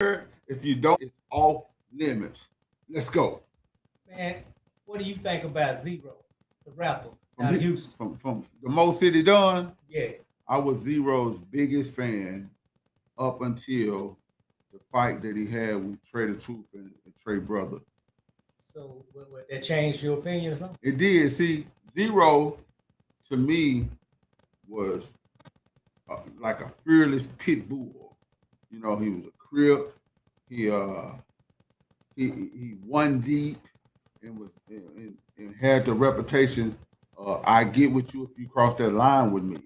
If you don't, it's off limits. Let's go. Man, what do you think about Zero, the rapper From out of Houston? from the Mo City Don, Yeah. I was Zero's biggest fan up until the fight that he had with Trey the Truth and Trey Brother. So what that changed your opinion or something? It did. See, Zero to me was like a fearless pit bull. You know, he was a crip. He he won deep and and had the reputation. I get with you if you cross that line with me.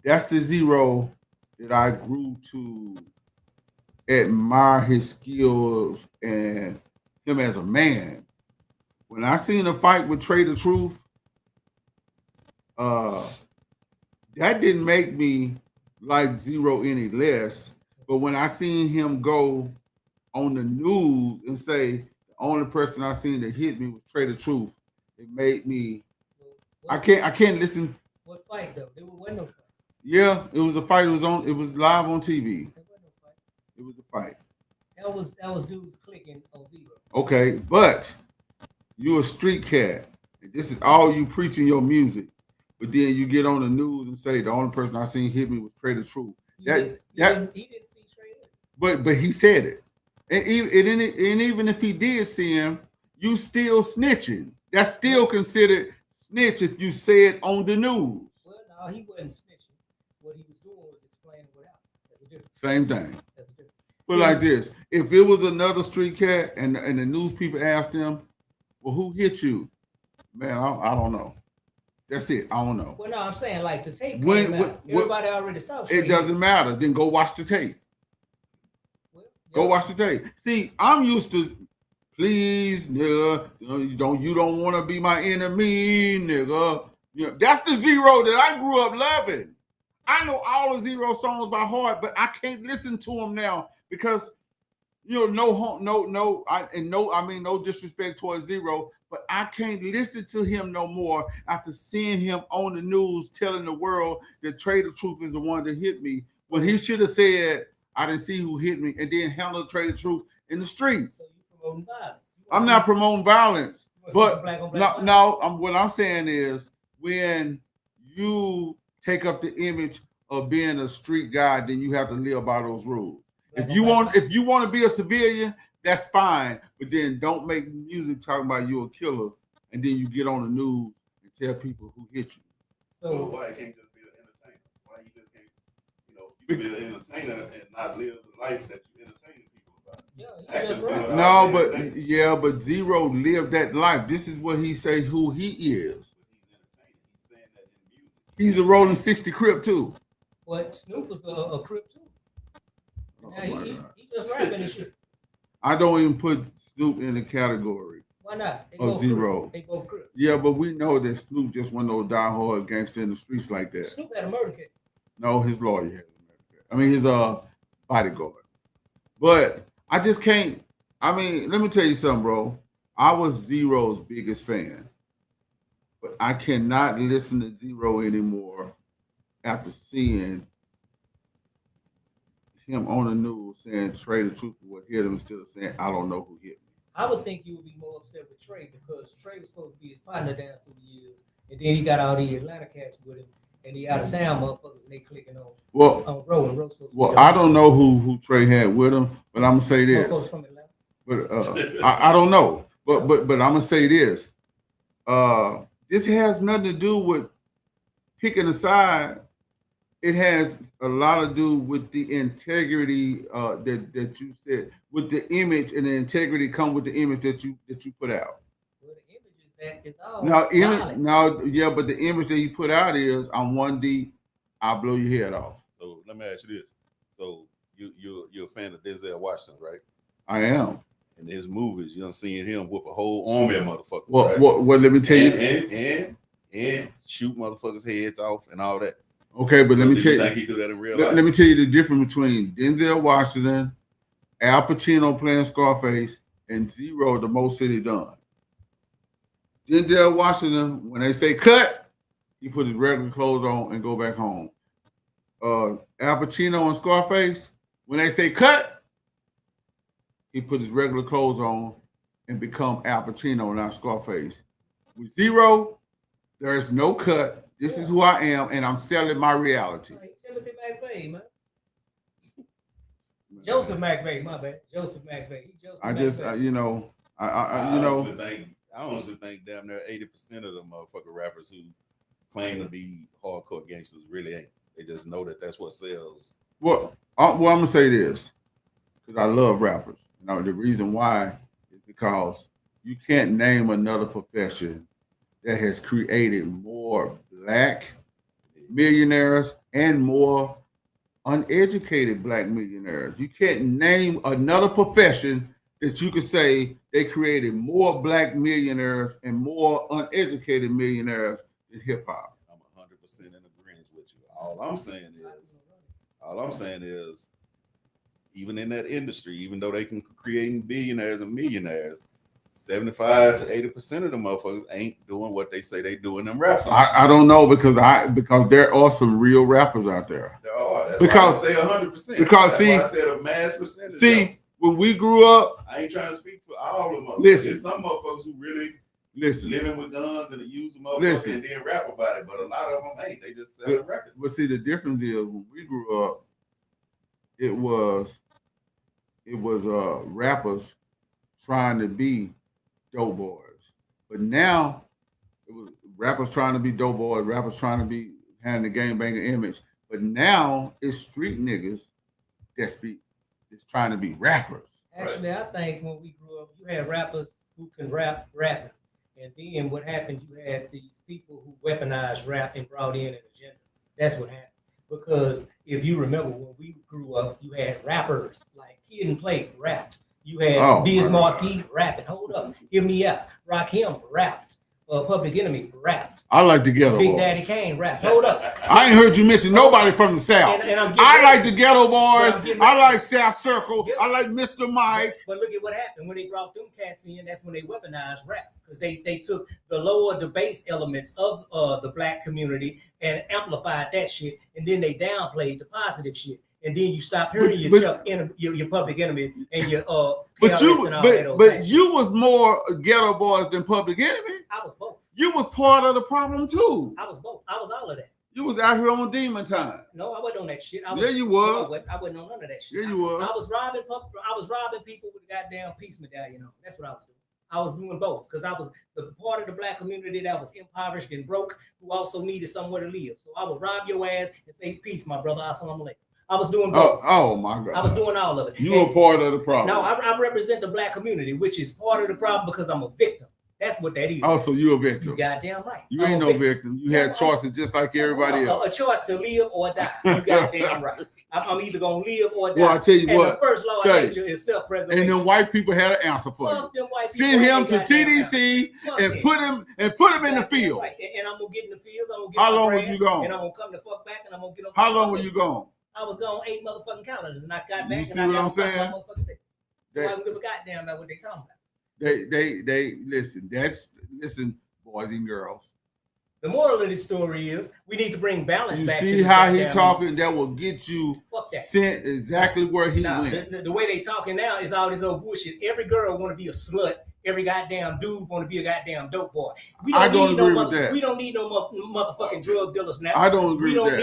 That's the Zero that I grew to admire his skills and him as a man. When I seen a fight with Trey the Truth, uh, that didn't make me like Zero any less. But when I seen him go on the news and say the only person I seen that hit me was Trey the Truth, it made me. What, I can't listen. what fight though? There wasn't no fight. Yeah, it was a fight. It was on. It was live on TV. There wasn't no fight. It was a fight. That was dudes clicking on Zero. Okay, but you a street cat. And this is all you preach in your music. But then you get on the news and say the only person I seen hit me was Trey the Truth. He didn't see Trey. But he said it. And even if he did see him, you still snitching. That's still considered snitch if you say it on the news. Well, no, he wasn't snitching. What he was doing was explaining what happened. That's a difference. Same thing. That's a difference. But like this, if it was another street cat and the news people asked them, well, who hit you? Man, I don't know. That's it. I don't know. Well, no, I'm saying like the tape When- came out. when- Everybody already saw Trey. It doesn't matter. Then go watch the tape. Well, Go yeah. watch the tape. See, I'm used to, please, nigga, you don't want to be my enemy, nigga. You know, that's the Zero that I grew up loving. I know all the Zero songs by heart, but I can't listen to them now because I mean no disrespect towards Zero, but I can't listen to him no more after seeing him on the news telling the world that Trey the Truth is the one that hit me when he should have said I didn't see who hit me and then handle Trey the Truth in the So streets. you promoting violence. I'm not promoting violence, You wanna see some but black on black no, violence? what I'm saying is when you take up the image of being a street guy, then you have to live by those rules. Black If on you black want, if you want to be a civilian, that's fine. But then don't make music talking about you a killer, and then you get on the news and tell people who hit you. So So why it can't just be an entertainer? Why you just can't, you can be an entertainer and not live the life that you entertaining people about? yeah, he That just just right. do it. No, but yeah, but Zero lived that life. This is what he say who he is. But he's entertaining. He's saying that in music. He's a rolling 60 Crip too. But Snoop was a crip too. Oh, Now my he God. just rapping and shit. I don't even put Snoop in the category. Why not? They Oh, both Zero. crip. They both crip. Yeah, but we know that Snoop just one of those diehard gangster in the streets like that. Snoop had a murder case. No, his lawyer has him. I mean, his bodyguard. But I just can't. I mean, let me tell you something, bro. I was Zero's biggest fan, but I cannot listen to Zero anymore after seeing him on the news saying Trey the Truth would hit him instead of saying I don't know who hit me. I would think you would be more upset with Trey because Trey was supposed to be his partner down through the years, and then he got all these Atlanta cats with him, and the out of town motherfuckers, and they clicking Well, on Bro, and Bro's supposed to be I don't know who Trey had with him, but I'm gonna say motherfuckers this. from Atlanta. But I don't know. But I'm gonna say this. This has nothing to do with picking a side. It has a lot to do with the integrity that you said, with the image and the integrity come with the image that you put out. Well, the image is that it's all violence. Yeah, but the image that he put out is I'm one deep, I'll blow your head off. So let me ask you this. So you're a fan of Denzel Washington, right? I am. In his movies, you done seen him whoop a whole army of motherfuckers. Well, right? well, let me tell you. And shoot motherfuckers' heads off and all that. Okay, but let me Do tell you you. think he do that in real Let life? me tell you the difference between Denzel Washington, Al Pacino playing Scarface, and Zero, the Mo City Don. Denzel Washington, when they say cut, he put his regular clothes on and go back home. Al Pacino and Scarface, when they say cut, he put his regular clothes on and become Al Pacino, not Scarface. With Zero, there's no cut. This is who I am, and I'm selling my reality. Timothy McVeigh, man. Joseph McVeigh, my bad. Joseph McVeigh. I just, you know, I honestly think damn near 80% of them motherfucking rappers who claim to be hardcore gangsters really ain't. They just know that that's what sells. Well, I'm gonna say this because I love rappers. You know, the reason why is because you can't name another profession that has created more black millionaires and more uneducated black millionaires. You can't name another profession that you could say they created more black millionaires and more uneducated millionaires than hip hop. I'm 100% in agreement with you. All I'm saying is, even in that industry, even though they can create billionaires and millionaires, 75 to 80% of the motherfuckers ain't doing what they say they do in them rap songs. I don't know because there are some real rappers out there. There are. That's Because why I say 100%. Because that's why I said a mass percentage. See, when we grew up, I ain't trying to speak for all of them. Listen. There's some motherfuckers who really listen. living with guns and use them motherfuckers Listen. and then rap about it, but a lot of them ain't. They just sell records. But see, the difference is when we grew up, it was rappers trying to be dope boys. But now it was rappers trying to be dope boys, rappers trying to be having the gangbanger image. But now it's street niggas that's trying to be rappers. Actually, I think when we grew up, you had rappers who can rapping. And then what happened, you had these people who weaponized rap and brought in an agenda. That's what happened. Because if you remember when we grew up, you had rappers like Kid and Play rapped. You had Biz Markie rapping. Hold up, hear me out. Rakim rapped. Public Enemy rapped. I like the Ghetto Big Boys. Daddy Kane rapped. Hold up. I ain't heard you mention nobody from the South. And I like the Ghetto Boys. I like South Circle. Yep. I like Mr. Mike. But look at what happened when they brought them cats in. That's when they weaponized rap because they took the lower, the base elements of the black community and amplified that shit, and then they downplayed the positive shit. And then you stop hearing your Public Enemy and your But you was more Ghetto Boys than Public Enemy. I was both. You was part of the problem too. I was both. I was all of that. You was out here on demon time. No, I wasn't on that shit. Yeah, you was. No, I wasn't on none of that shit. Yeah, you was. I was robbing people with a goddamn peace medallion on. That's what I was doing. I was doing both because I was the part of the black community that was impoverished and broke, who also needed somewhere to live. So I would rob your ass and say, "Peace, my brother." Assalamu alaikum. I was doing both. Oh my God. I was doing all of it. You were part of the problem. No, I represent the black community, which is part of the problem because I'm a victim. That's what that is. Oh, so you a victim. You goddamn right. You ain't no victim. You had choices just like everybody else. A choice to live or die. You goddamn right. I'm either going to live or die. Well, I tell you what. The first law of nature is self-preservation. And then white people had an answer for Fuck you. them white people. Send him to TDC and put him in the field. Right. And I'm going to get in the fields. How long were you gone? And I'm going to come the fuck back and I'm going to get on. How long were you gone? I was gone 8 motherfucking calendars and I got back. You see what I'm saying? So I don't give a goddamn about what they talking about. They listen, boys and girls. The moral of this story is we need to bring balance back. You see how he talking? That will get you sent exactly where he went. The way they talking now is all this old bullshit. Every girl want to be a slut. Every goddamn dude want to be a goddamn dope boy. I don't agree with that. We don't need no more motherfucking drug dealers now. I don't agree with that.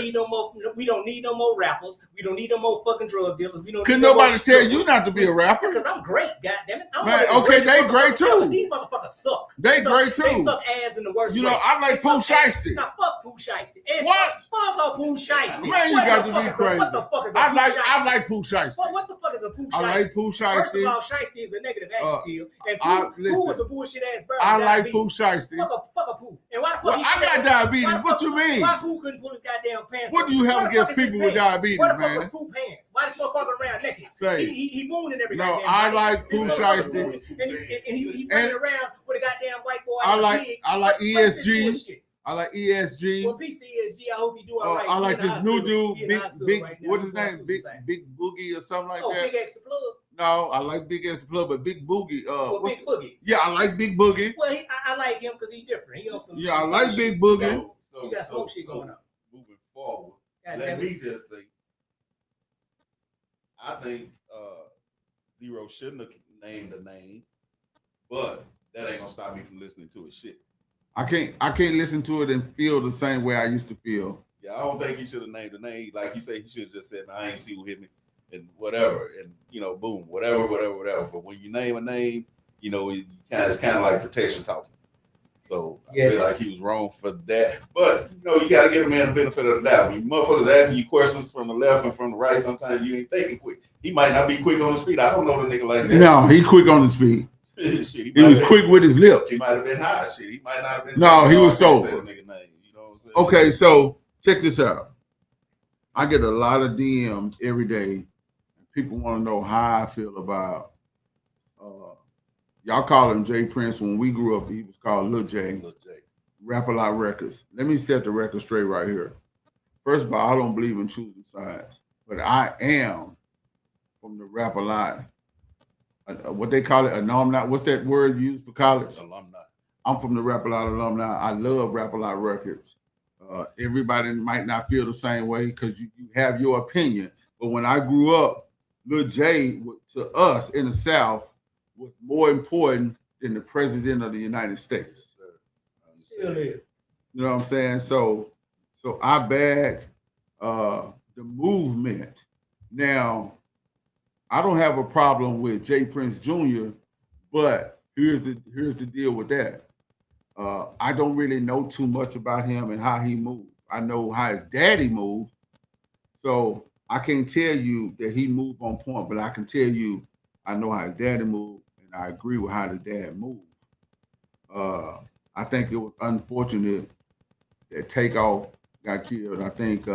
We don't need no more rappers. We don't need no more fucking drug dealers. We don't. Could nobody tell you not to be a rapper? Because I'm great, goddammit. Man, okay, they great too. These motherfuckers suck. They great too. They suck ass in the worst way. You know, I like Pooh Shiesty. Nah, fuck Pooh Shiesty. What? Fuck Pooh Shiesty. Man, you got to be crazy. What the fuck is a Pooh Shiesty? I like Pooh Shiesty. What the fuck is a Pooh Shiesty? I like Pooh Shiesty. First of all, Shiesty is a negative adjective. And Pooh was a bullshit ass bird. I like Pooh Shiesty. Fuck a Pooh. And why the fuck I got diabetes. What you mean? Why Pooh couldn't pull his goddamn pants? What do you have against people with diabetes, man? What the fuck was Pooh pants? Why this motherfucker around naked? Say. He mooning every no, goddamn I like Pooh Shiesty. And he running around with a goddamn white boy. I like ESG. I like ESG. Well, peace to ESG. I hope you do all right. I like this new dude, big right what is his name? Big Boogie or something like that. Big Extra Plug. No, I like Big Extra Plug, but Big Boogie. Big Boogie. Yeah, I like Big Boogie. Well, I like him because he's different. He on some. Yeah, I like Big Boogie. You got some shit going on. Moving forward, let me just say, I think Zero shouldn't have name the name, but that ain't gonna stop me from listening to his shit. I can't listen to it and feel the same way I used to feel. Yeah, I don't think he should have named the name. Like you say, he should have just said, I ain't see who hit me and whatever. And, boom, whatever. But when you name a name, it's kind of like protection talking. So I feel like he was wrong for that. But, you got to give a man the benefit of the doubt. When motherfuckers asking you questions from the left and from the right, sometimes you ain't thinking quick. He might not be quick on his feet. I don't know the nigga like that. No, he quick on his feet. Shit, he was quick with his lips. He might have been high. Shit, he might not have been. No, he was sober. Nigga name, you know what I'm saying? Okay, so check this out. I get a lot of DMs every day. People want to know how I feel about. Y'all call him Jay Prince. When we grew up, he was called Lil J. Lil J. Rap-A-Lot Records. Let me set the record straight right here. First of all, I don't believe in choosing sides, but I am from the Rap-A-Lot. What they call it, alumni. What's that word used for college? Alumni. I'm from the Rap-A-Lot alumni. I love Rap-A-Lot Records. Everybody might not feel the same way because you have your opinion. But when I grew up, Lil J to us in the South was more important than the president of the United States. Still is. You know what I'm saying? So I bag the movement. Now, I don't have a problem with Jay Prince Jr., but here's the deal with that. I don't really know too much about him and how he moved. I know how his daddy moved. So I can't tell you that he moved on point, but I can tell you I know how his daddy moved, and I agree with how the dad moved. I think it was unfortunate that Takeoff got killed. I think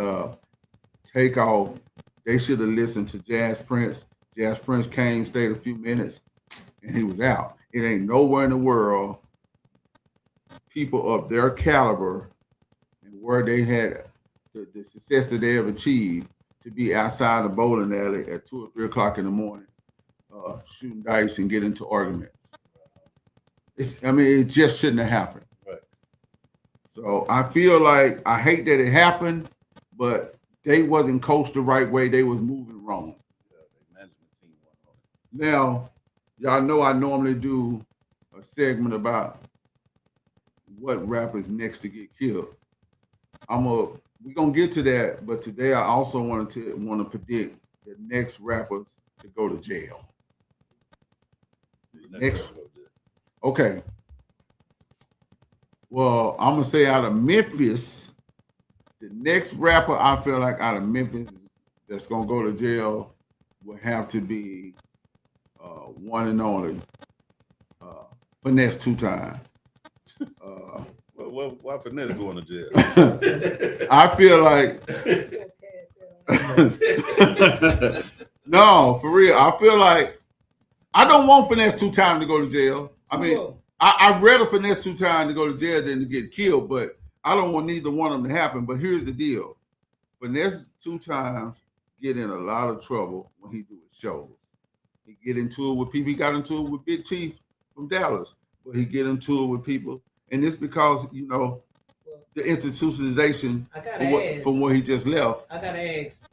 Takeoff, they should have listened to Jazz Prince. Jazz Prince came, stayed a few minutes, and he was out. It ain't nowhere in the world people of their caliber and where they had the success that they have achieved to be outside the bowling alley at 2 or 3 o'clock in the morning, shooting dice and get into arguments. It just shouldn't have happened. Right. So I feel like I hate that it happened, but they wasn't coached the right way. They was moving wrong. Yeah, the management team went on it. Now, y'all know I normally do a segment about what rapper's next to get killed. We're gonna get to that, but today I also want to predict the next rappers to go to jail. Okay. Well, I'm gonna say out of Memphis, the next rapper I feel like out of Memphis that's gonna go to jail will have to be one and only Finesse 2 Time. Why Finesse going to jail? I feel like no, for real. I feel like I don't want Finesse 2 Time to go to jail. I mean, I'd rather Finesse 2 Time to go to jail than to get killed, but I don't want neither one of them to happen. But here's the deal. Finesse 2 Times get in a lot of trouble when he do his shows. He get into it with people. He got into it with Big Chief from Dallas, but he get into it with people. And it's because, the institutionalization from where he just left. I got to ask,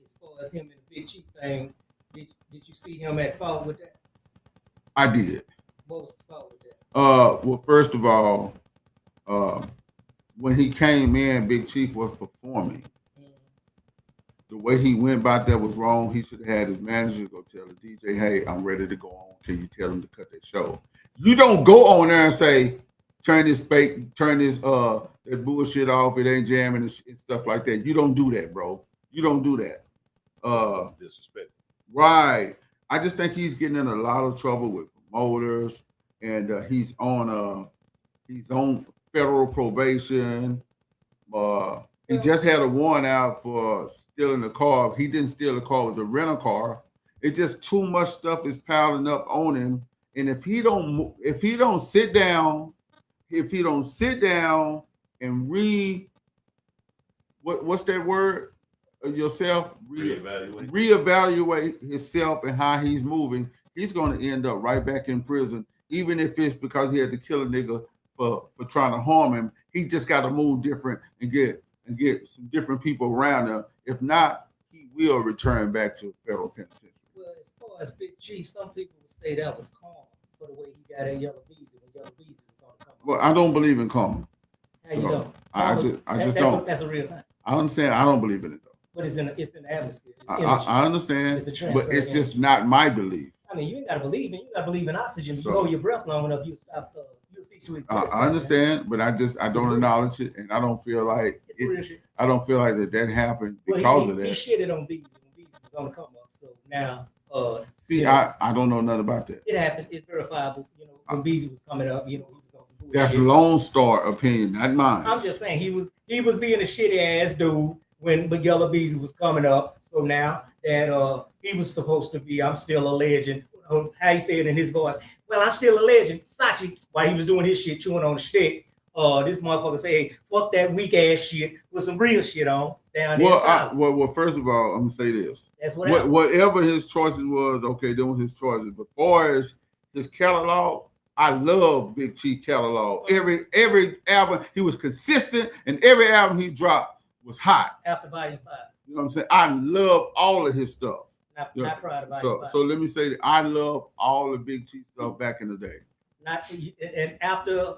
as far as him and the Big Chief thing, did you see him at fault with that? I did. What was the fault with that? Well, first of all, when he came in, Big Chief was performing. The way he went about that was wrong. He should have had his manager go tell the DJ, hey, I'm ready to go on. Can you tell him to cut that show? You don't go on there and say, turn this that bullshit off. It ain't jamming and stuff like that. You don't do that, bro. You don't do that. Disrespect. Right. I just think he's getting in a lot of trouble with promoters, and he's on federal probation. He just had a warrant out for stealing a car. He didn't steal a car; it was a rental car. It's just too much stuff is piling up on him, and if he don't sit down and what's that word? Yourself, reevaluate himself and how he's moving, he's going to end up right back in prison, even if it's because he had to kill a nigga for trying to harm him. He just got to move different and get some different people around him. If not, he will return back to federal penitentiary. Well, as far as Big Chief, some people were say that was calm for the way he got at Yellow Beezy when Yellow Beezy was on the come up. Well, I don't believe in karma. How you know? I just don't. That's a real thing. I understand. I don't believe in it though. But it's in the atmosphere. It's I understand, it's a but it's just not my belief. I mean, you ain't gotta believe in. You gotta believe in oxygen. If So, you hold your breath long enough, you'll stop. You'll cease to exist. I understand, but I don't acknowledge it, and I don't feel like It's real shit. I don't feel like that happened because of that. He shitted on Beezy when Beezy was on the come up. So now, see, you know, I don't know nothing about that. it happened. It's verifiable. You know, when Beezy was coming up, you know, he was on some bullshit. That's Lone Star opinion, not mine. I'm just saying he was being a shitty ass dude when Yellow Beezy was coming up. So now that he was supposed to be, I'm still a legend. How he said in his voice, well, I'm still a legend. Sachi, while he was doing his shit, chewing on the stick, this motherfucker say, hey, fuck that weak ass shit with some real shit on down there. Well, first of all, I'm gonna say this. That's what whatever his choices was, okay, them were his choices. But far as his catalog, I love Big Chief catalog. Every album he was consistent, and every album he dropped was hot. After Volume 5. You know what I'm saying? I love all of his stuff. Not proud of Volume 5. So let me say that I love all the Big Chief stuff back in the day. And after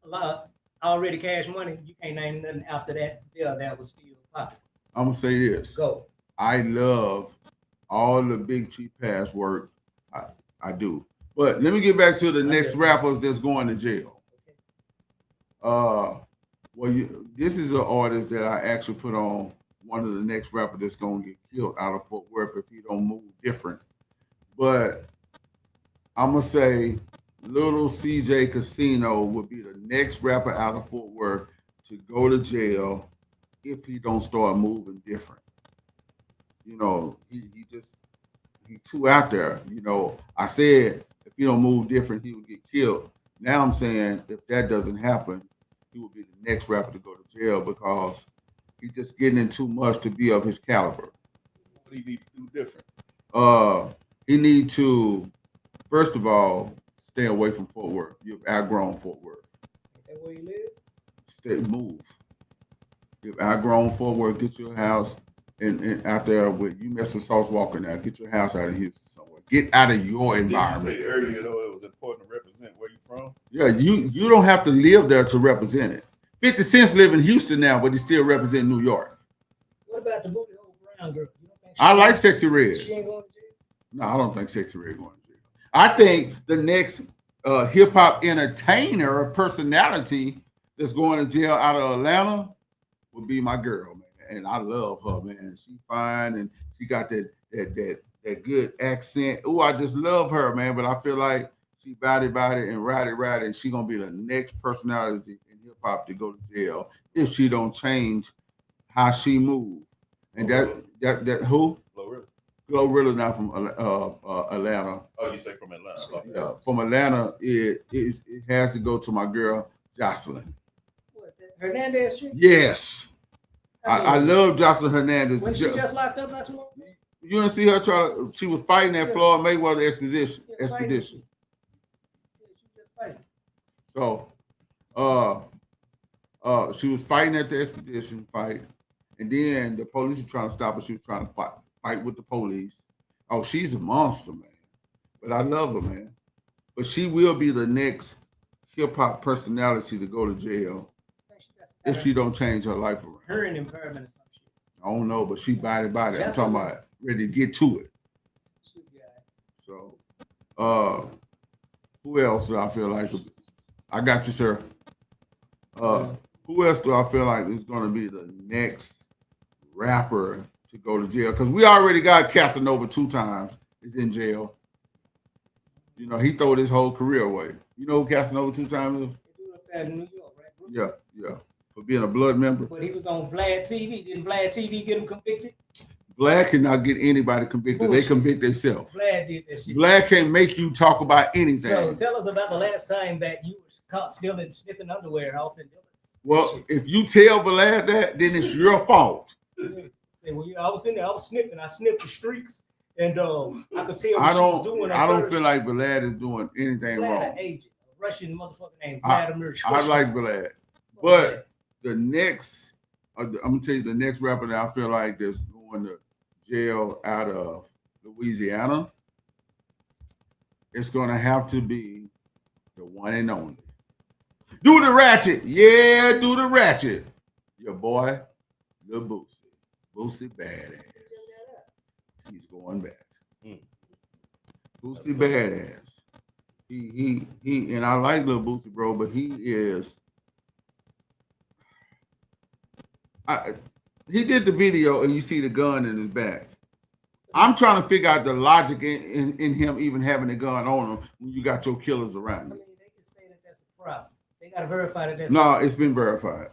a lot already Cash Money, you can't name nothing after that. Yeah, that was still popular. I'm gonna say this. Go. I love all the Big Chief past work. I do. But let me get back to the next rappers that's going to jail. This is an artist that I actually put on one of the next rappers that's going to get killed out of Fort Worth if he don't move different. But I'm going to say Little CJ Casino would be the next rapper out of Fort Worth to go to jail if he don't start moving different. You know, he too out there. You know, I said if he don't move different, he would get killed. Now I'm saying if that doesn't happen, he will be the next rapper to go to jail because he's just getting in too much to be of his caliber. What do you need to do different? He need to, first of all, stay away from Fort Worth. You've outgrown Fort Worth. Is that where you live? Move. You've outgrown Fort Worth. Get your house and out there with you mess with Sauce Walker now. Get your house out of Houston somewhere. Get out of your environment. Did you say earlier though it was important to represent where you're from? Yeah, you don't have to live there to represent it. 50 Cent's live in Houston now, but he still represent New York. What about the booty hole brown girl? You don't think I like Sexy Red. She ain't going to jail? No, I don't think Sexy Red going to jail. I think the next hip hop entertainer personality that's going to jail out of Atlanta would be my girl, man. And I love her, man. She's fine and she got that good accent. Oh, I just love her, man. But I feel like she body and ride it, and she gonna be the next personality in hip hop to go to jail if she don't change how she moves. And that who? Glorilla now from Atlanta. Oh, you say from Atlanta? Okay. Yeah, from Atlanta, it has to go to my girl Jocelyn. What, Hernandez shit? Yes. I love Jocelyn Hernandez. When she just locked up not too long ago? You didn't see her she was fighting at Floyd Mayweather expedition. Yeah, she just fighting. So she was fighting at the expedition fight, and then the police were trying to stop her. She was trying to fight with the police. Oh, she's a monster, man. But I love her, man. But she will be the next hip hop personality to go to jail if she don't change her life around. Her in environment or some shit. I don't know, but she body. I'm talking about ready to get to it. So, who else do I feel like? I got you, sir. Who else do I feel like is going to be the next rapper to go to jail? Because we already got Casanova 2 times. Is in jail. You know, he threw his whole career away. You know who Casanova 2 times is? He grew up in New York, right? Yeah. For being a blood member. But he was on Vlad TV. Didn't Vlad TV get him convicted? Vlad cannot get anybody convicted. Bullshit. They convict themselves. Vlad did that shit. Vlad can't make you talk about anything. So tell us about the last time that you were caught stealing, sniffing underwear off in Dillon's. Well, if you tell Vlad that, then it's your fault. Say, well, I was in there, I was sniffing. I sniffed the streaks, and I could tell what I she was doing. I don't feel like Vlad is doing anything Vlad, wrong. an agent, a Russian motherfucker named Vladimir. I like Vlad, but the next, I'm gonna tell you the next rapper that I feel like that's going to jail out of Louisiana it's gonna have to be the one and only. Do the ratchet, yeah, do the ratchet. Your boy, Lil Boosie, Boosie badass. He's going back. Mm. Boosie badass. He, and I like Lil Boosie, bro, but he is. He did the video, and you see the gun in his back. I'm trying to figure out the logic in him even having a gun on him when you got your killers around I you. mean, they can say that that's a problem. They got to verify that that's No, it's been verified.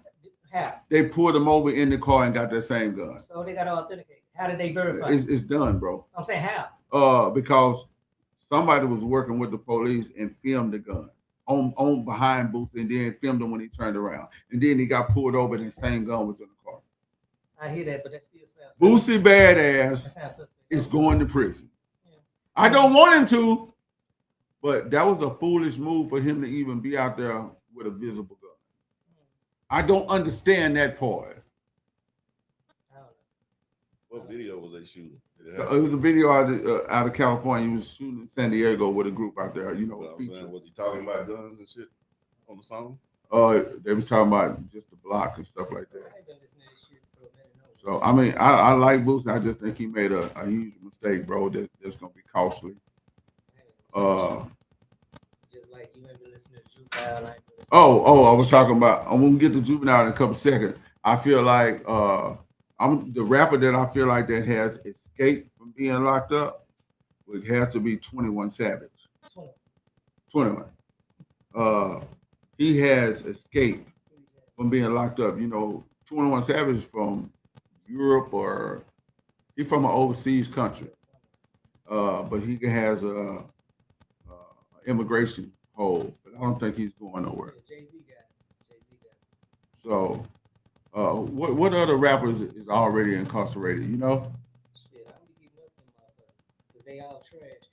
how. They pulled him over in the car and got that same gun. So they got to authenticate. How did they verify? It's done, bro. I'm saying how. Because somebody was working with the police and filmed the gun on behind Boosie, and then filmed him when he turned around, and then he got pulled over and the same gun was in the car. I hear that, but that still sounds. Boosie badass That sounds suspect. is going to prison. Yeah. I don't want him to, but that was a foolish move for him to even be out there with a visible gun. I don't understand that part. I don't know. What video was they shooting? So it was a video out of California. He was shooting in San Diego with a group out there. You know, What I'm saying, was he talking about guns and shit on the song? They was talking about just the block and stuff like that. I ain't been listening to this shit for a minute. No. So I mean, I like Boosie. I just think he made a huge mistake, bro. That's gonna be costly. Just like you ain't been listening to Juvenile. I ain't been listening I was talking about. When we get to Juvenile in a couple seconds, I feel like I'm the rapper that I feel like that has escaped from being locked up would have to be 21 Savage. 21. He has escaped from being locked up. You know, 21 Savage from Europe or he's from an overseas country, but he has a immigration hold. But I don't think he's going nowhere. Jay-Z got it. So, what other rappers is already incarcerated? You know, Shit, I'm gonna keep looking, motherfucker, because they all trash.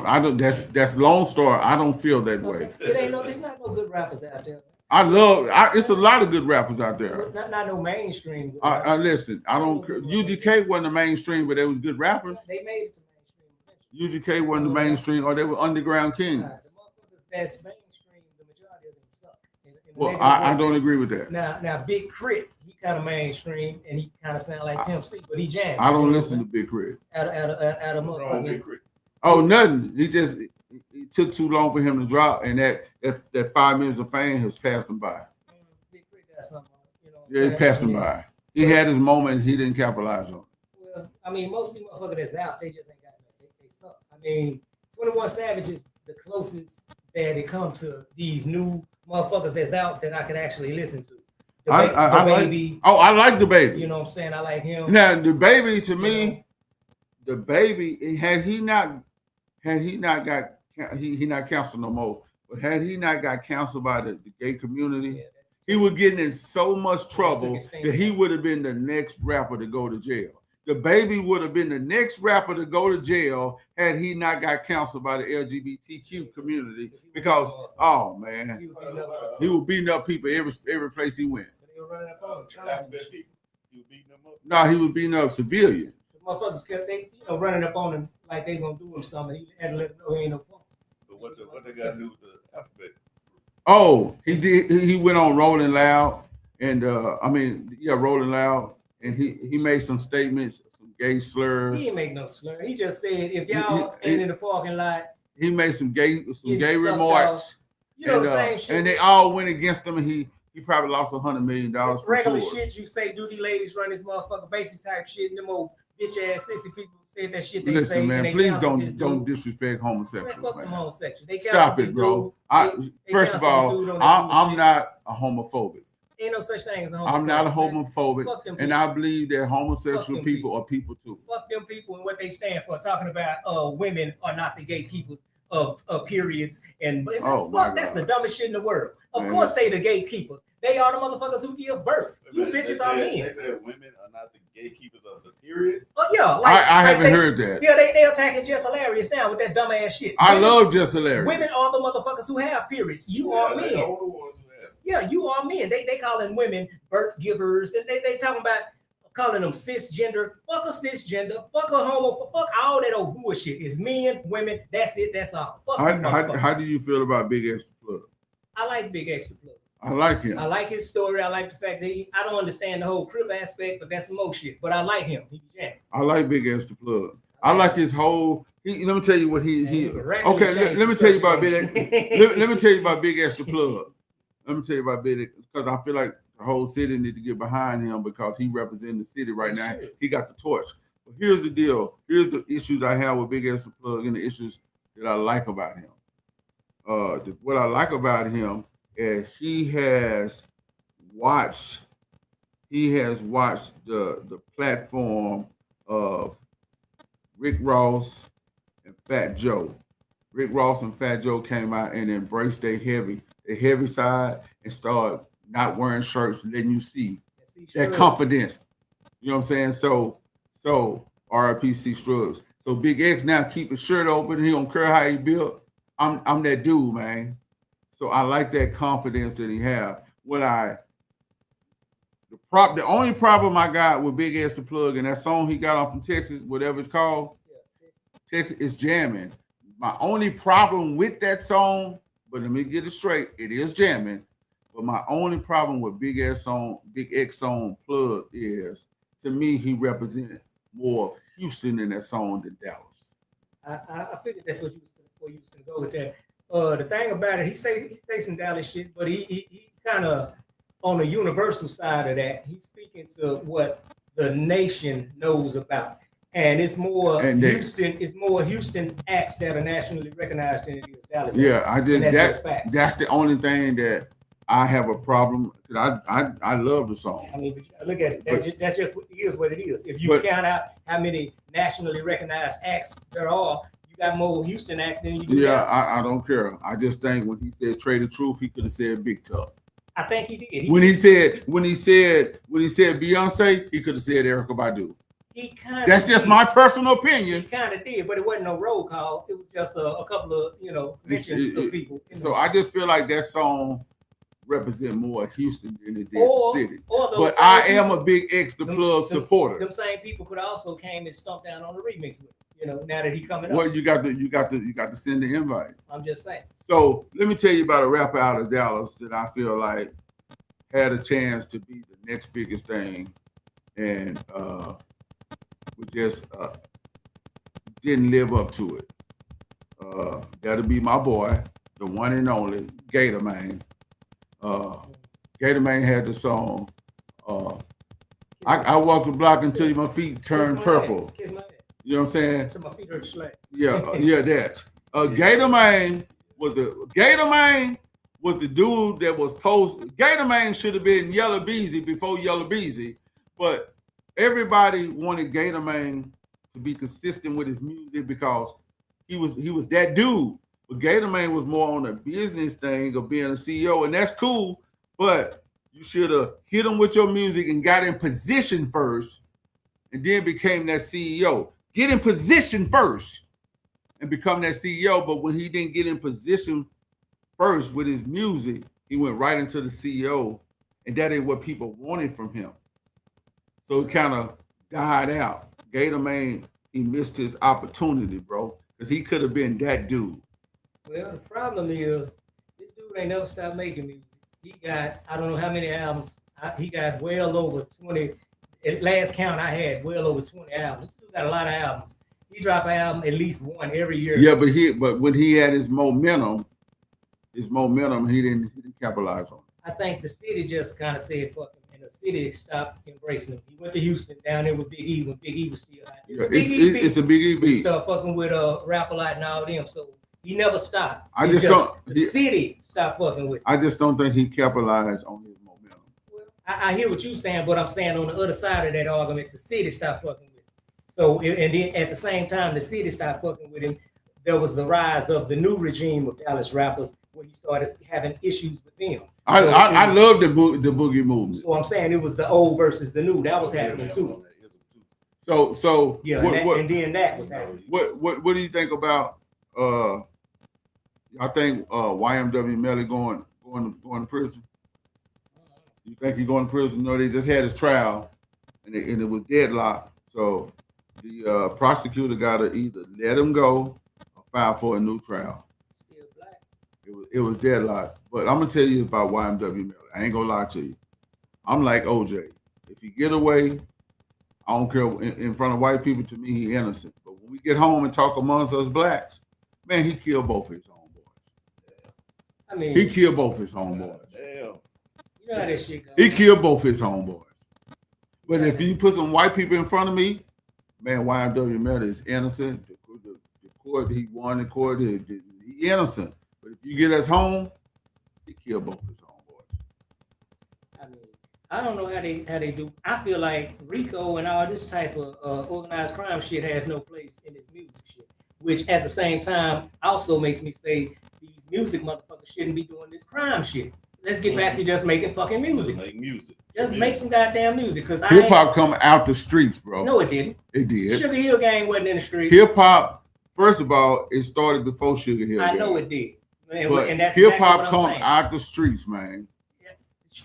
I don't. That's Lone Star. I don't feel that way. It's not no good rappers out there. It's a lot of good rappers out there. Not no mainstream. I listen. I don't. UGK wasn't the mainstream, but they was good rappers. They made it to mainstream. UGK wasn't the mainstream, or they were underground kings. The motherfuckers that's mainstream, the majority of them suck. Well, I don't agree with that. Now, Big Crit, he kind of mainstream, and he kind of sound like Pimp C, but he jamming. I don't listen to Big Crit. Out of motherfucking. Oh, nothing. It took too long for him to drop, and that 5 minutes of fame has passed him by. Big Crit got something, you know. Yeah, it passed him by. He had his moment. He didn't capitalize on it. Well, I mean, most of these motherfuckers that's out, they just ain't got nothing. They suck. I mean, 21 Savage is the closest that it come to these new motherfuckers that's out that I can actually listen to. The Baby. I like the Baby. You know what I'm saying? I like him. Now the Baby to me, the Baby had he not got he not canceled no more. But had he not got canceled by the gay community, he would get in so much trouble that he would have been the next rapper to go to jail. The Baby would have been the next rapper to go to jail had he not got counseled by the LGBTQ community because, oh man, he was beating up people every place he went. No, he was beating up civilians. Motherfuckers kept running up on him like they gonna do him something. He had to let them know he ain't no punk. But what they got to do with the alphabet? Oh, he did. He went on Rolling Loud, and Rolling Loud. And he made some statements, some gay slurs. He didn't make no slur. He just said, if y'all ain't in the parking lot, he made some gay remarks. You know, the same shit. And they all went against him, and he probably lost $100 million. Regular shit you say, do these ladies run this motherfucker basic type shit, and them old bitch ass 60 people said that shit they Listen, say. man, please don't disrespect homosexuals. Man, fuck them homosexuals. They stop it, bro. First of all, I'm not a homophobic. Ain't no such thing as a homophobic. I'm not a homophobic, and I believe that homosexual people are people too. Fuck them people and what they stand for. Talking about women are not the gay peoples of periods and fuck, that's the dumbest shit in the world. Of course they the gatekeepers. They are the motherfuckers who give birth. You bitches are men. They said women are not the gatekeepers of the period. Oh yeah, I haven't heard that. Yeah, they attacking Jess Hilarious now with that dumbass shit. I love Jess Hilarious. Women are the motherfuckers who have periods. You are men. Yeah, you are men. They calling women birth givers, and they talking about calling them cisgender. Fuck a cisgender. Fuck a homo. Fuck all that old bullshit. It's men, women. That's it. That's all. Fuck you motherfuckers. How do you feel about Big Extra Plug? I like Big Extra Plug. I like him. I like his story. I like the fact that I don't understand the whole crib aspect, but that's some more shit. But I like him. He jamming. I like Big Extra Plug. I like his whole. Let me tell you what he. Okay, let me tell you about Big. let me tell you about Big Extra Plug. Let me tell you about Big, because I feel like the whole city need to get behind him because he represents the city right now. He got the torch. But here's the deal. Here's the issues I have with Big Extra Plug and the issues that I like about him. What I like about him is he has watched the platform of Rick Ross and Fat Joe. Rick Ross and Fat Joe came out and embraced their heavy side and started not wearing shirts, letting you see that confidence. You know what I'm saying? So RIPC Scrubs. So Big X now keep his shirt open. He don't care how he built. I'm that dude, man. So I like that confidence that he have. The only problem I got with Big Extra Plug and that song he got off from Texas, whatever it's called, Texas is jamming. My only problem with that song, but let me get it straight, it is jamming. But my only problem with Big X song Plug is, to me, he represented more of Houston in that song than Dallas. I figured that's what you was gonna go with that. The thing about it, he say some Dallas shit, but he kind of on the universal side of that. He's speaking to what the nation knows about, and it's more Houston. It's more Houston acts that are nationally recognized than it is Dallas. Yeah, that's the only thing that I have a problem, because I love the song. I mean, but look at it. That's just what it is. If you count out how many nationally recognized acts there are, you got more Houston acts than you do. Yeah, I don't care. I just think when he said "Trade the Truth," he could have said "Big Tough." I think he did. When he said Beyonce, he could have said Erykah Badu. That's just my personal opinion. He kind of did, but it wasn't no roll call. It was just a couple of mentions of people. So I just feel like that song represent more Houston than it did the city. But I am a Big Extra Plug supporter. Them same people could also came and stumped down on the remix with now that he coming up. Well, you got to send the invite. I'm just saying. So let me tell you about a rapper out of Dallas that I feel like had a chance to be the next biggest thing, and we just didn't live up to it. That'll be my boy, the one and only Gator Man. Gator Man had the song. I walk the block until my feet turn purple. You know what I'm saying? Until my feet hurt slack. Yeah, that. Gator Man was the dude that was posted. Gator Man should have been Yellow Beezy before Yellow Beezy, but everybody wanted Gator Man to be consistent with his music because he was that dude. But Gator Man was more on a business thing of being a CEO, and that's cool. But you should have hit him with your music and got in position first, and then became that CEO. Get in position first and become that CEO. But when he didn't get in position first with his music, he went right into the CEO, and that ain't what people wanted from him. So it kind of died out. Gator Man, he missed his opportunity, bro, because he could have been that dude. Well, the problem is this dude ain't never stopped making music. He got, I don't know how many albums. He got well over 20. At last count I had, well over 20 albums. This dude got a lot of albums. He dropped an album, at least one every year. Yeah, but when he had his momentum, he didn't capitalize on it. I think the city just kind of said fuck him, and the city stopped embracing him. He went to Houston, down there with Big E when Big E was still out. It's a Big E beat. He started fucking with Rap-A-Lot and all them, so he never stopped. The city stopped fucking with him. I just don't think he capitalized on his momentum. Well, I hear what you're saying, but I'm saying on the other side of that argument, the city stopped fucking with him. So, and then at the same time, the city stopped fucking with him. There was the rise of the new regime of Dallas rappers where he started having issues with them. I love the boogie movement. So I'm saying it was the old versus the new. That was happening too. So yeah, and then that was happening. What do you think about? I think YMW Melly going to prison. You think he's going to prison? No, they just had his trial, and it was deadlocked. So the prosecutor got to either let him go or file for a new trial. Still black. It was deadlocked. But I'm gonna tell you about YMW Melly. I ain't gonna lie to you. I'm like OJ. If he get away, I don't care in front of white people. To me, he innocent. But when we get home and talk amongst us blacks, man, he killed both his homeboys. I mean, He killed both his homeboys. Damn. you know how this shit goes. He killed both his homeboys. But if you put some white people in front of me, man, YMW Melly is innocent. The court, he won in court. He innocent. But if you get us home, he killed both his homeboys. I mean, I don't know how they do. I feel like RICO and all this type of organized crime shit has no place in this music shit. Which at the same time also makes me say these music motherfuckers shouldn't be doing this crime shit. Let's get back to just making fucking music. Make music. Just make some goddamn music. Cause Hip hop come out the streets, bro. No, it didn't. It did. Sugar Hill Gang wasn't in the streets. Hip hop, first of all, it started before Sugar Hill Gang. I know it did. But and that's hip exactly hop what I'm come saying. out the streets, man.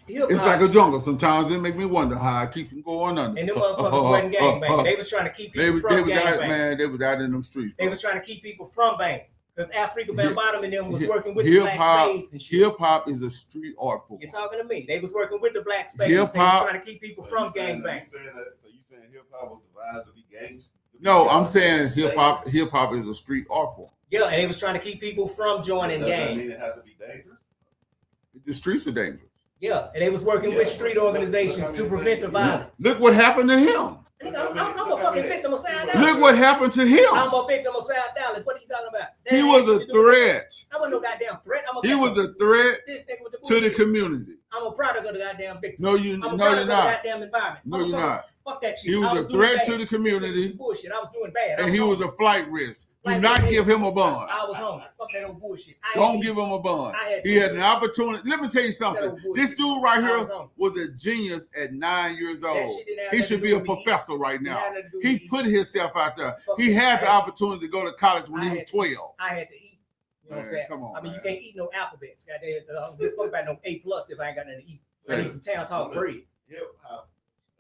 Hip-hop, It's like a jungle. Sometimes it make me wonder how I keep from going under. and them motherfuckers wasn't gangbanging. They was trying to keep people from gangbanging. Man, they was out in them streets. Bro. They was trying to keep people from banging. Because Africa Bambaataa and them was working with the Hip-hop- black spades and shit. Hip hop is a street art form. You're talking to me. They was working with the black spades. Hip-hop- They was trying to keep people from So gangbanging. you saying hip hop was devised to be gangs? No, I'm saying hip hop is a street art form. Yeah, and they was trying to keep people from joining Does that mean it gangs. has to be dangerous? The streets are dangerous. Yeah, and they was working with street organizations to prevent the violence. Look what happened to him. I'm a fucking victim of South Dallas. Look what happened to him. I'm a victim of South Dallas. What are you talking about? That He ain't was shit a to do with it. threat. I wasn't no goddamn threat. I'm a He was a threat this nigga with the to the bullshit. community. I'm a product of the goddamn victim. No, you I'm a no, product you're of the not. goddamn environment. No, you're Motherfucker, not. Fuck that shit. He was I a doing threat bad. to the This community, was bullshit. I was doing bad. and he was a flight risk. Do Flight not risk. give him a bond. I was home. Fuck that old bullshit. Don't give him a bond. He had an opportunity. Let me tell you something. This dude right here was a genius at 9 years old. He should be a professor right now. He put himself out there. He had the opportunity to go to college when he was 12. I had to eat. You know what I'm saying? Come on, I mean, you man. can't eat no alphabets. Goddamn, I don't give a fuck about no A+ if I ain't got nothing to eat. I need some town talk bread. Hip hop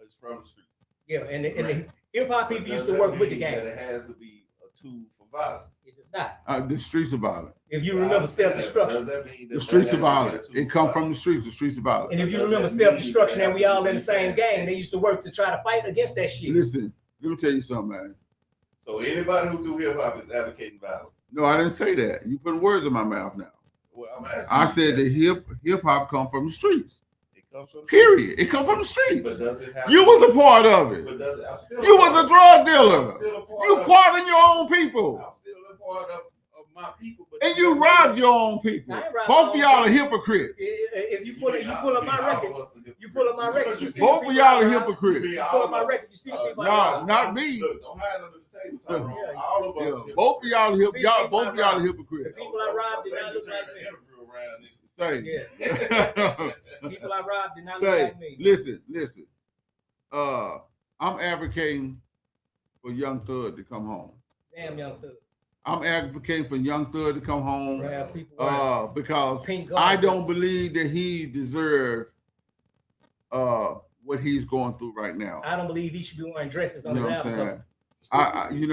is from the street. Yeah, and the hip hop people used to work with the gang. It has to be a tool for violence. It does not. The streets are violent. If you remember self-destruction, Does that mean The streets are violent. It come from the streets. The streets are violent. and if you remember self-destruction, and we all in the same gang, they used to work to try to fight against that shit. Listen, let me tell you something, man. So anybody who do hip hop is advocating violence. No, I didn't say that. You put words in my mouth now. Well, I'm asking I you said that. the hip hop come from the streets. It comes from Period. It come from the streets. But does it have You was a part of it. But does it, I'm still You was a drug dealer. I'm still a part You of, part your own people. I'm still a part of my people. But And you robbed your own people. I ain't robbed Both my of own y'all are people. hypocrites. If you pull up my records, you pull up my records, you see Both the of people y'all I are robbed. hypocrites. You pull up my records, you see the people I Nah, robbed. not me. Look, don't hide under the table. Tyrone. Yeah. All of us. Yeah, both of y'all are See, y'all. people Both I of y'all are robbed. The hypocrites. people I robbed did not look like me. Say, People I robbed did not look say, like me. listen. I'm advocating for Young Thug to come home. Damn, Young Thug. I'm advocating for Young Thug to come home. Yeah, people wearing Because pink I don't garments. believe that he deserves what he's going through right now. I don't believe he should be wearing dresses You on know his what I'm album saying?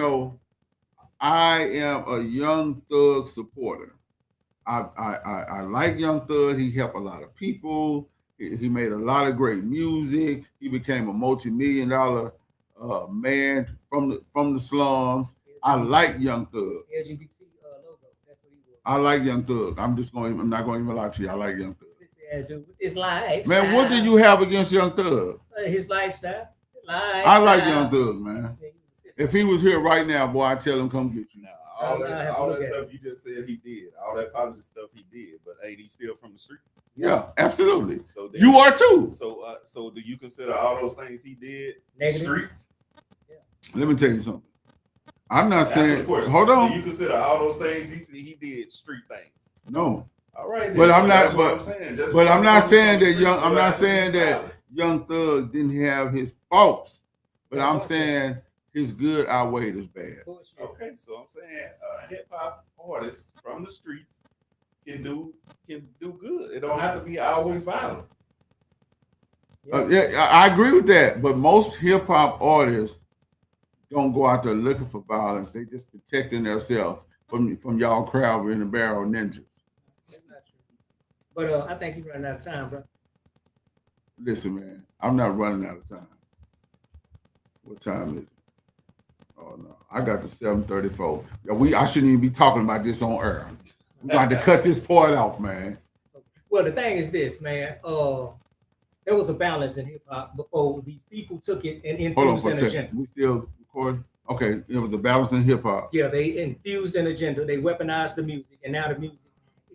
cover. I am a Young Thug supporter. I like Young Thug. He helped a lot of people. He made a lot of great music. He became a multi-million-dollar man from the slums. I like Young Thug. LGBT logo. That's what he was. I like Young Thug. I'm not going to even lie to you. I like Young Thug. Sissy ass dude with his lifestyle. Man, what do you have against Young Thug? His lifestyle. I like Young Thug, man. Yeah, he was a sissy. If he was here right now, boy, I'd tell him come get you. Now, I all have that, to all look that at stuff you just said he did, all that positive stuff he did, but ain't he still from the street? Yeah, absolutely. So then- You are too. So do you consider all those things he did Negative. street? Let me tell you something. I'm not That's saying. the question. Hold Do on. you consider all those things he did street things? No, All right, then. But I'm not- That's what but- I'm saying. Just but I'm because not someone's saying on the that street Young. I'm don't not have to be saying that violent. Young Thug didn't have his faults, but I'm Okay. saying his good outweighed his bad. Bullshit. Okay, so I'm saying a hip hop artist from the streets can do good. It don't have to be always violent. Yeah, I agree with that. But most hip hop artists don't go out there looking for violence. They just protecting themselves from y'all crowd in the barrel ninjas. That's not true. But I think you're running out of time, bro. Listen, man, I'm not running out of time. What time is it? Oh no, I got the 7:34. I shouldn't even be talking about this on air. We got to cut this part off, man. Well, the thing is this, man. There was a balance in hip hop before these people took it and Hold on infused for a an second. agenda. We still recording? Okay, it was a balance in hip hop. Yeah, they infused an agenda. They weaponized the music, and now the music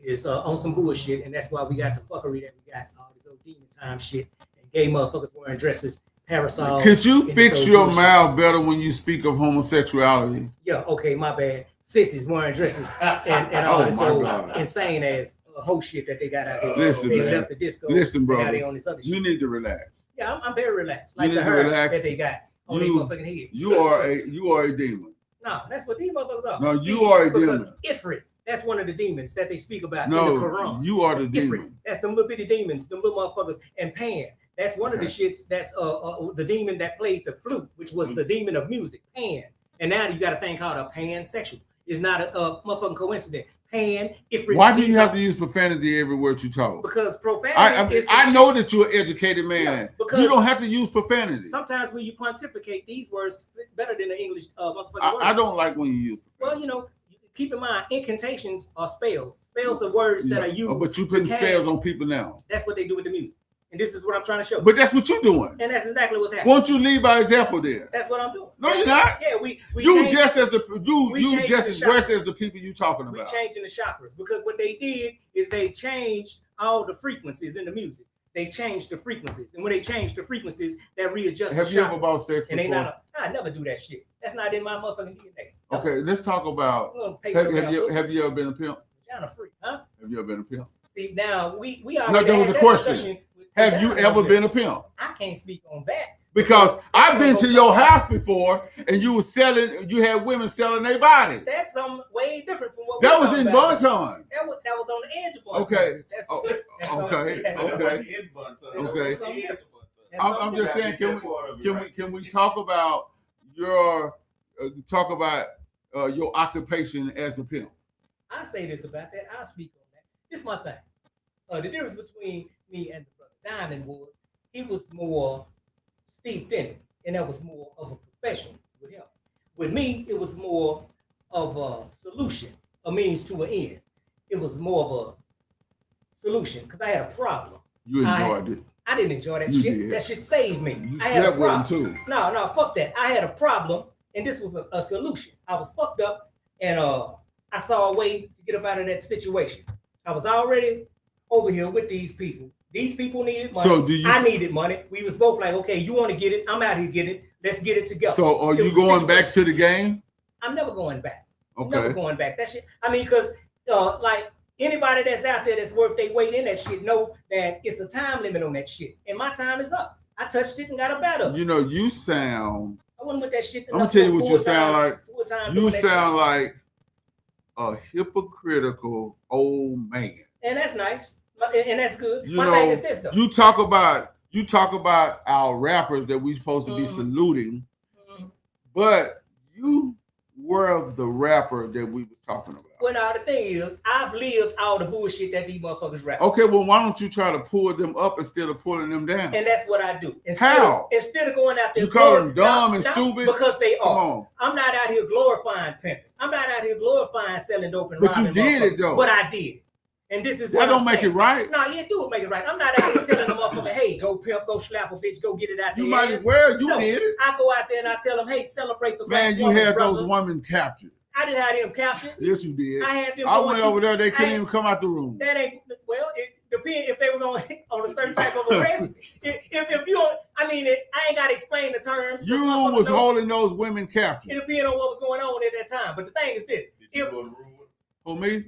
is on some bullshit, and that's why we got the fuckery that we got, all this old demon time shit, and gay motherfuckers wearing dresses, parasols. Could you and fix this old your bullshit. mouth better when you speak of homosexuality? Yeah, okay, my bad. Sissies wearing dresses and all Oh, this my old God. insane ass whole shit that they got out here. Listen, they man. left the disco. Listen, and now brother. they on this other shit. You need to relax. Yeah, I'm very relaxed. You Like need the to hair relax. that they got on their You- motherfucking heads. You are a demon. No, that's what these motherfuckers are. No, you are a because demon. Ifrit, that's one of the demons that they speak about in No, the Quran. you are the Ifrit, demon. that's them little bitty demons, them little motherfuckers. And Pan, that's one of the shits. That's the demon that played the flute, which was the demon of music. Pan, and now you got a thing called a pansexual. It's not a motherfucking coincidence. Pan, Ifrit. Why do you have to use profanity every word you talk? Because profanity is. I know that you're an educated man. Yeah, because you don't have to use profanity. Sometimes when you pontificate, these words fit better than the English motherfucking words. I don't like when you use profanity. Well, keep in mind, incantations are spells. Spells are words that are used. But you putting spells on people now. That's what they do with the music. And this is what I'm trying to show you. But that's what you're doing. And that's exactly what's happening. Won't you lead by example then? That's what I'm doing. No, you're not. Yeah, we You changed, just as worse changed as the people you talking we about. changing the chakras because what they did is they changed all the frequencies in the music. They changed the frequencies, and when they changed the frequencies, that readjusts. Have the you chakras. ever bought sex And they before? not. I never do that shit. That's not in my motherfucking DNA. No. Okay, let's talk about. Have you ever been a pimp? Vagina free, huh? Have you ever been a pimp? See, now we already No, there was had a that question. discussion with Have you ever been a pimp? I can't speak on that Because I've been That's to your house before, and you had women selling their body. That's something way different from what That we're was in talking about. Bonton. That was on the edge of Bonton. Okay. That's, Oh, that's okay. that's Okay. That's I'm something just saying, different. can we talk about your your occupation as a pimp? I say this about that. I'll speak on that. This is my thing. The difference between me and the brother Diamond was he was more steeped in it, and that was more of a profession with him. With me, it was more of a solution, a means to an end. It was more of a solution because I had a problem. You enjoyed it. I didn't enjoy that You shit. did. That shit saved me. You I had a slept with him problem. too. No, fuck that. I had a problem, and this was a solution. I was fucked up, and I saw a way to get up out of that situation. I was already over here with these people. These people needed money. So I needed money. We was both like, okay, you want to get it? I'm out here getting it. Let's get it together. So are It you was a going back situation. to the game? I'm never going back. Okay. Never going back. That shit. I mean, because like anybody that's out there that's worth their weight in that shit know that it's a time limit on that shit, and my time is up. I touched it and got a battle. You know, you sound. I wasn't with that shit. I'm gonna tell you what you sound like. Full-time You doing that sound shit. like a hypocritical old man. And that's nice, and that's good. You My know, thing is this though. you talk about our rappers that we supposed to be saluting, but you were the rapper that we was talking about. Well, now the thing is, I've lived all the bullshit that these motherfuckers rap. Okay, well, why don't you try to pull them up instead of pulling them down? And that's what I do. How? Instead of going out there, You call them dumb and stupid? because they Come are. on. I'm not out here glorifying pimping. I'm not out here glorifying selling dope and But you robbing did it, motherfuckers. though. But I did. And this is what That don't I'm make saying. it right. No, you do make it right. I'm not out here telling the motherfucker, hey, go pimp, go slap a bitch, go get it out there. You might as well. You No, did it. I go out there and I tell them, hey, celebrate the black Man, you woman, had brother. those women captured. I didn't have them captured. Yes, you did. I had them I going went to- over there. They I couldn't ain't- even come out the room. That ain't well. It depends if they was on a certain type of arrest. if you, I mean, I ain't got to explain the terms. You was holding those women captured. It depends on what was going on at that time. But the thing is this: For me?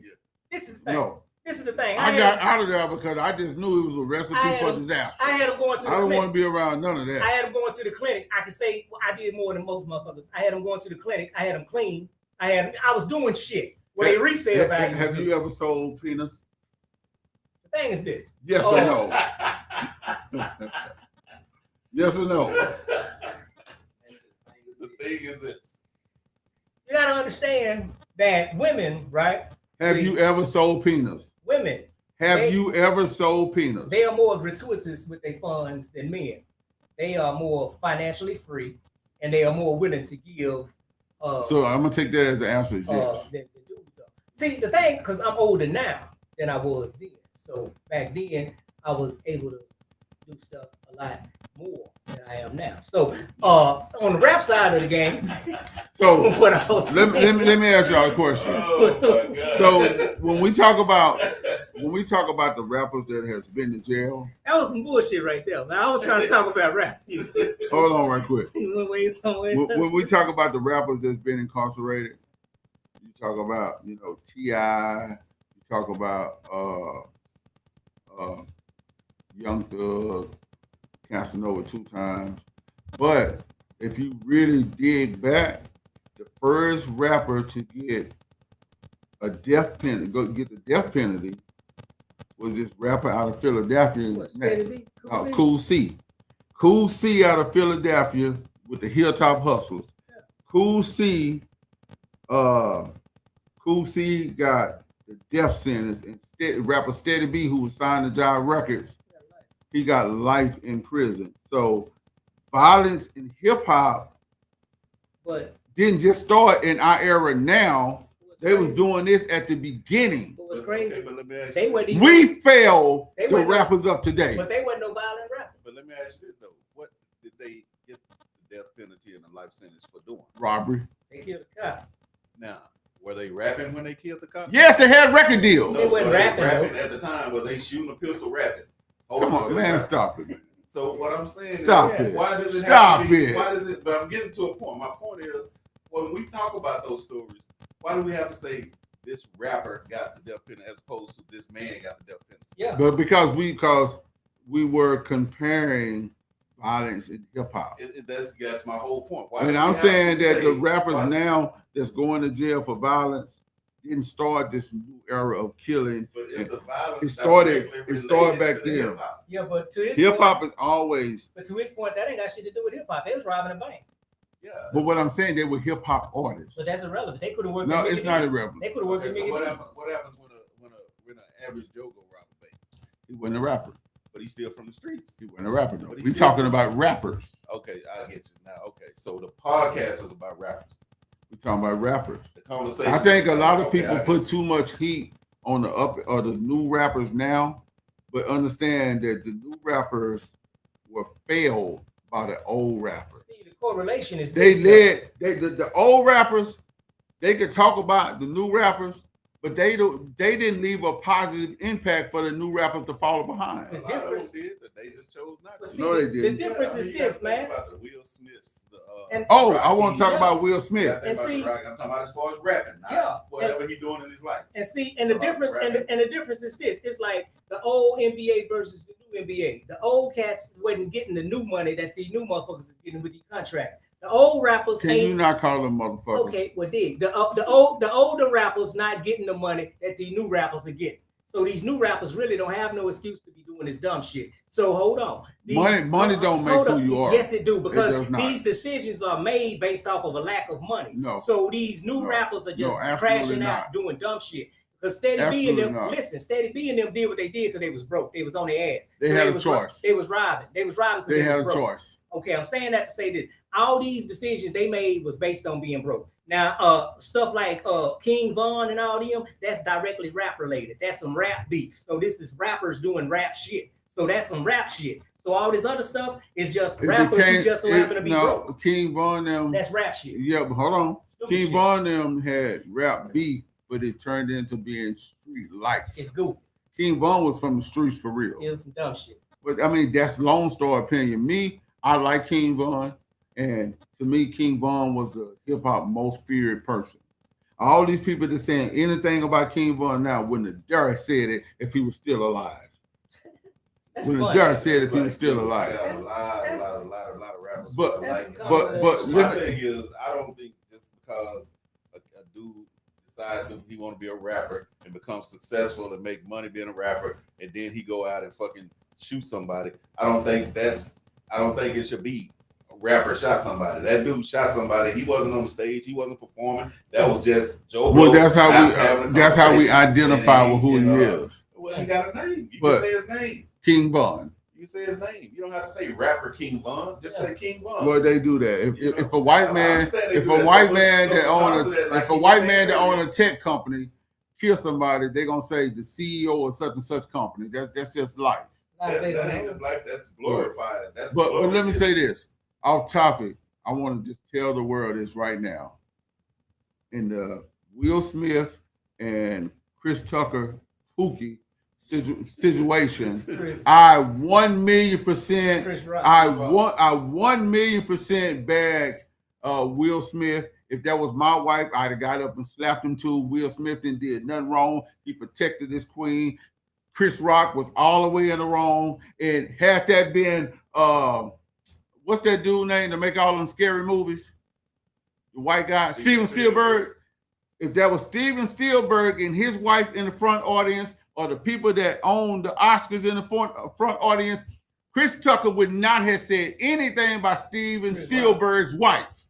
this is the thing. No. This is the thing. I got out of there because I just knew it was a recipe for disaster. I had them going to the I don't clinic. want to be around none of that. I had them going to the clinic. I can say I did more than most motherfuckers. I had them going to the clinic. I had them clean. I was doing shit where they resale value. Have you ever sold penis? The thing is this. Yes or no? Yes or no? The thing is this. You gotta understand that women, right? Have See, you ever sold peanuts? women? Have you ever sold peanuts? They are more gratuitous with their funds than men. They are more financially free, and they are more willing to give. So I'm gonna take that as the answer is yes. Than dudes are. See, the thing, because I'm older now than I was then. So back then, I was able to do stuff a lot more than I am now. So on the rap side of the game, So what I was let me ask y'all a question. Oh my God. So when we talk about the rappers that has been to jail, that was some bullshit right there. Man, I was trying to talk about rap. hold on right quick. You went way somewhere. When we talk about the rappers that's been incarcerated, you talk about T.I., you talk about Young Thug, Casanova 2 times. But if you really dig back, the first rapper to get a death penalty, was this rapper out of Philadelphia. Cool C. Cool C out of Philadelphia with the Hilltop Hustlers. Yeah. Cool C got the death sentence, and rapper Steady B, who was signed to Jive Records, he got life in prison. So violence in hip hop didn't just start in our era now. They was doing this at the beginning. What was crazy? Okay, we failed the rappers of today. But they wasn't no violent rappers. But let me ask you this though: what did they get the death penalty and the life sentence for doing? Robbery. They killed a cop. Now, were they rapping when they killed the cop? Yes, they had record deals. They wasn't rapping at the time. Were they shooting a pistol rapping? Come on, man, stop it. So what I'm saying is, why does it have to be? Why does it? But I'm getting to a point. My point is, when we talk about those stories, why do we have to say this rapper got the death penalty as opposed to this man got the death penalty? Yeah, but because we were comparing violence in hip hop. That's my whole point. And I'm saying that the rappers now that's going to jail for violence didn't start this new era of killing. But it's the violence. It started back then. Yeah, but to his hip hop is always. But to his point, that ain't got shit to do with hip hop. They was robbing a bank. Yeah. But what I'm saying, they were hip hop artists. But that's irrelevant. They could have worked. No, it's not irrelevant. They could have worked. Okay, so what happens when an average Joe go rob a bank? He wasn't a rapper. But he's still from the streets. He wasn't a rapper though. We talking about rappers. Okay, I get you now. Okay, so the podcast is about rappers. We talking about rappers. The conversation. I think a lot of people put too much heat on the new rappers now, but understand that the new rappers were failed by the old rappers. See, the correlation is the old rappers. They could talk about the new rappers, but they didn't leave a positive impact for the new rappers to follow behind. The difference did that they just chose not to. See, no, they didn't. The difference is this, man. About the Will Smiths. I want to talk about Will Smith. And see, I'm talking about as far as rapping, whatever he's doing in his life. And see, and the difference, and the difference is this: it's like the old NBA versus the new NBA. The old cats wasn't getting the new money that the new motherfuckers is getting with the contract. The old rappers Can you not call them motherfuckers? Okay, well, dig. The older rappers not getting the money that the new rappers are getting. So these new rappers really don't have no excuse to be doing this dumb shit. So hold on. Money don't make who you are. Yes, it do, because these decisions are made based off of a lack of money. No. So these new rappers are just crashing out doing dumb shit. Because Steady B and them, Steady B and them did what they did because they was broke. They was on their ass. They had a choice. They was robbing. They was robbing because they had a choice. Okay, I'm saying that to say this. All these decisions they made was based on being broke. Now, stuff like King Von and all them, that's directly rap related. That's some rap beef. So this is rappers doing rap shit. So that's some rap shit. So all this other stuff is just rappers who just so happen to be broke. King Von them. That's rap shit. Yeah, but hold on. King Von them had rap beef, but it turned into being street life. It's goofy. King Von was from the streets for real. It was some dumb shit. But I mean, that's Lone Star opinion. Me, I like King Von, and to me, King Von was the hip hop most feared person. All these people that saying anything about King Von now wouldn't have dare said it if he was still alive. Wouldn't have dare said if he was still alive. A lot of rappers. But my thing is, I don't think just because a dude decides he want to be a rapper and become successful and make money being a rapper, and then he go out and fucking shoot somebody. I don't think that's I don't think it should be a rapper shot somebody. That dude shot somebody. He wasn't on the stage. He wasn't performing. That was just Joe. Well, that's how we identify with who he is. Well, he got a name. You But can say his name. King Von. You say his name. You don't have to say rapper King Von. Just say King Von. Well, they do that. If a white man, if a white man that own a tech company kill somebody, they're gonna say the CEO of such and such company. That's just life. That ain't just life. That's glorified. But let me say this off topic. I want to just tell the world this right now. In the Will Smith and Chris Tucker Pookie situation, I 1,000,000%. I 1,000,000% bag Will Smith. If that was my wife, I'd have got up and slapped him too. Will Smith didn't did nothing wrong. He protected his queen. Chris Rock was all the way in the wrong. And had that been what's that dude name to make all them scary movies? The white guy, Steven Spielberg. If that was Steven Spielberg and his wife in the front audience, or the people that own the Oscars in the front audience, Chris Tucker would not have said anything about Steven Spielberg's wife.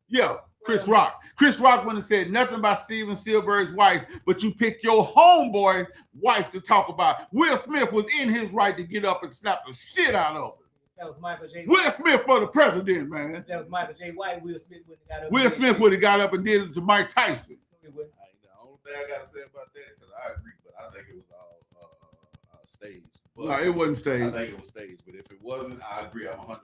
Yeah, Chris Rock. Chris Rock wouldn't have said nothing about Steven Spielberg's wife, but you pick your homeboy wife to talk about. Will Smith was in his right to get up and slap the shit out of her. That was Michael J. Will Smith for the president, man. If that was Michael J. White, Will Smith would have got up. Will Smith would have got up and did it to Mike Tyson. The only thing I gotta say about that, because I agree, but I think it was all staged. But No, it wasn't staged. I think it was staged, but if it wasn't, I agree. I'm 100%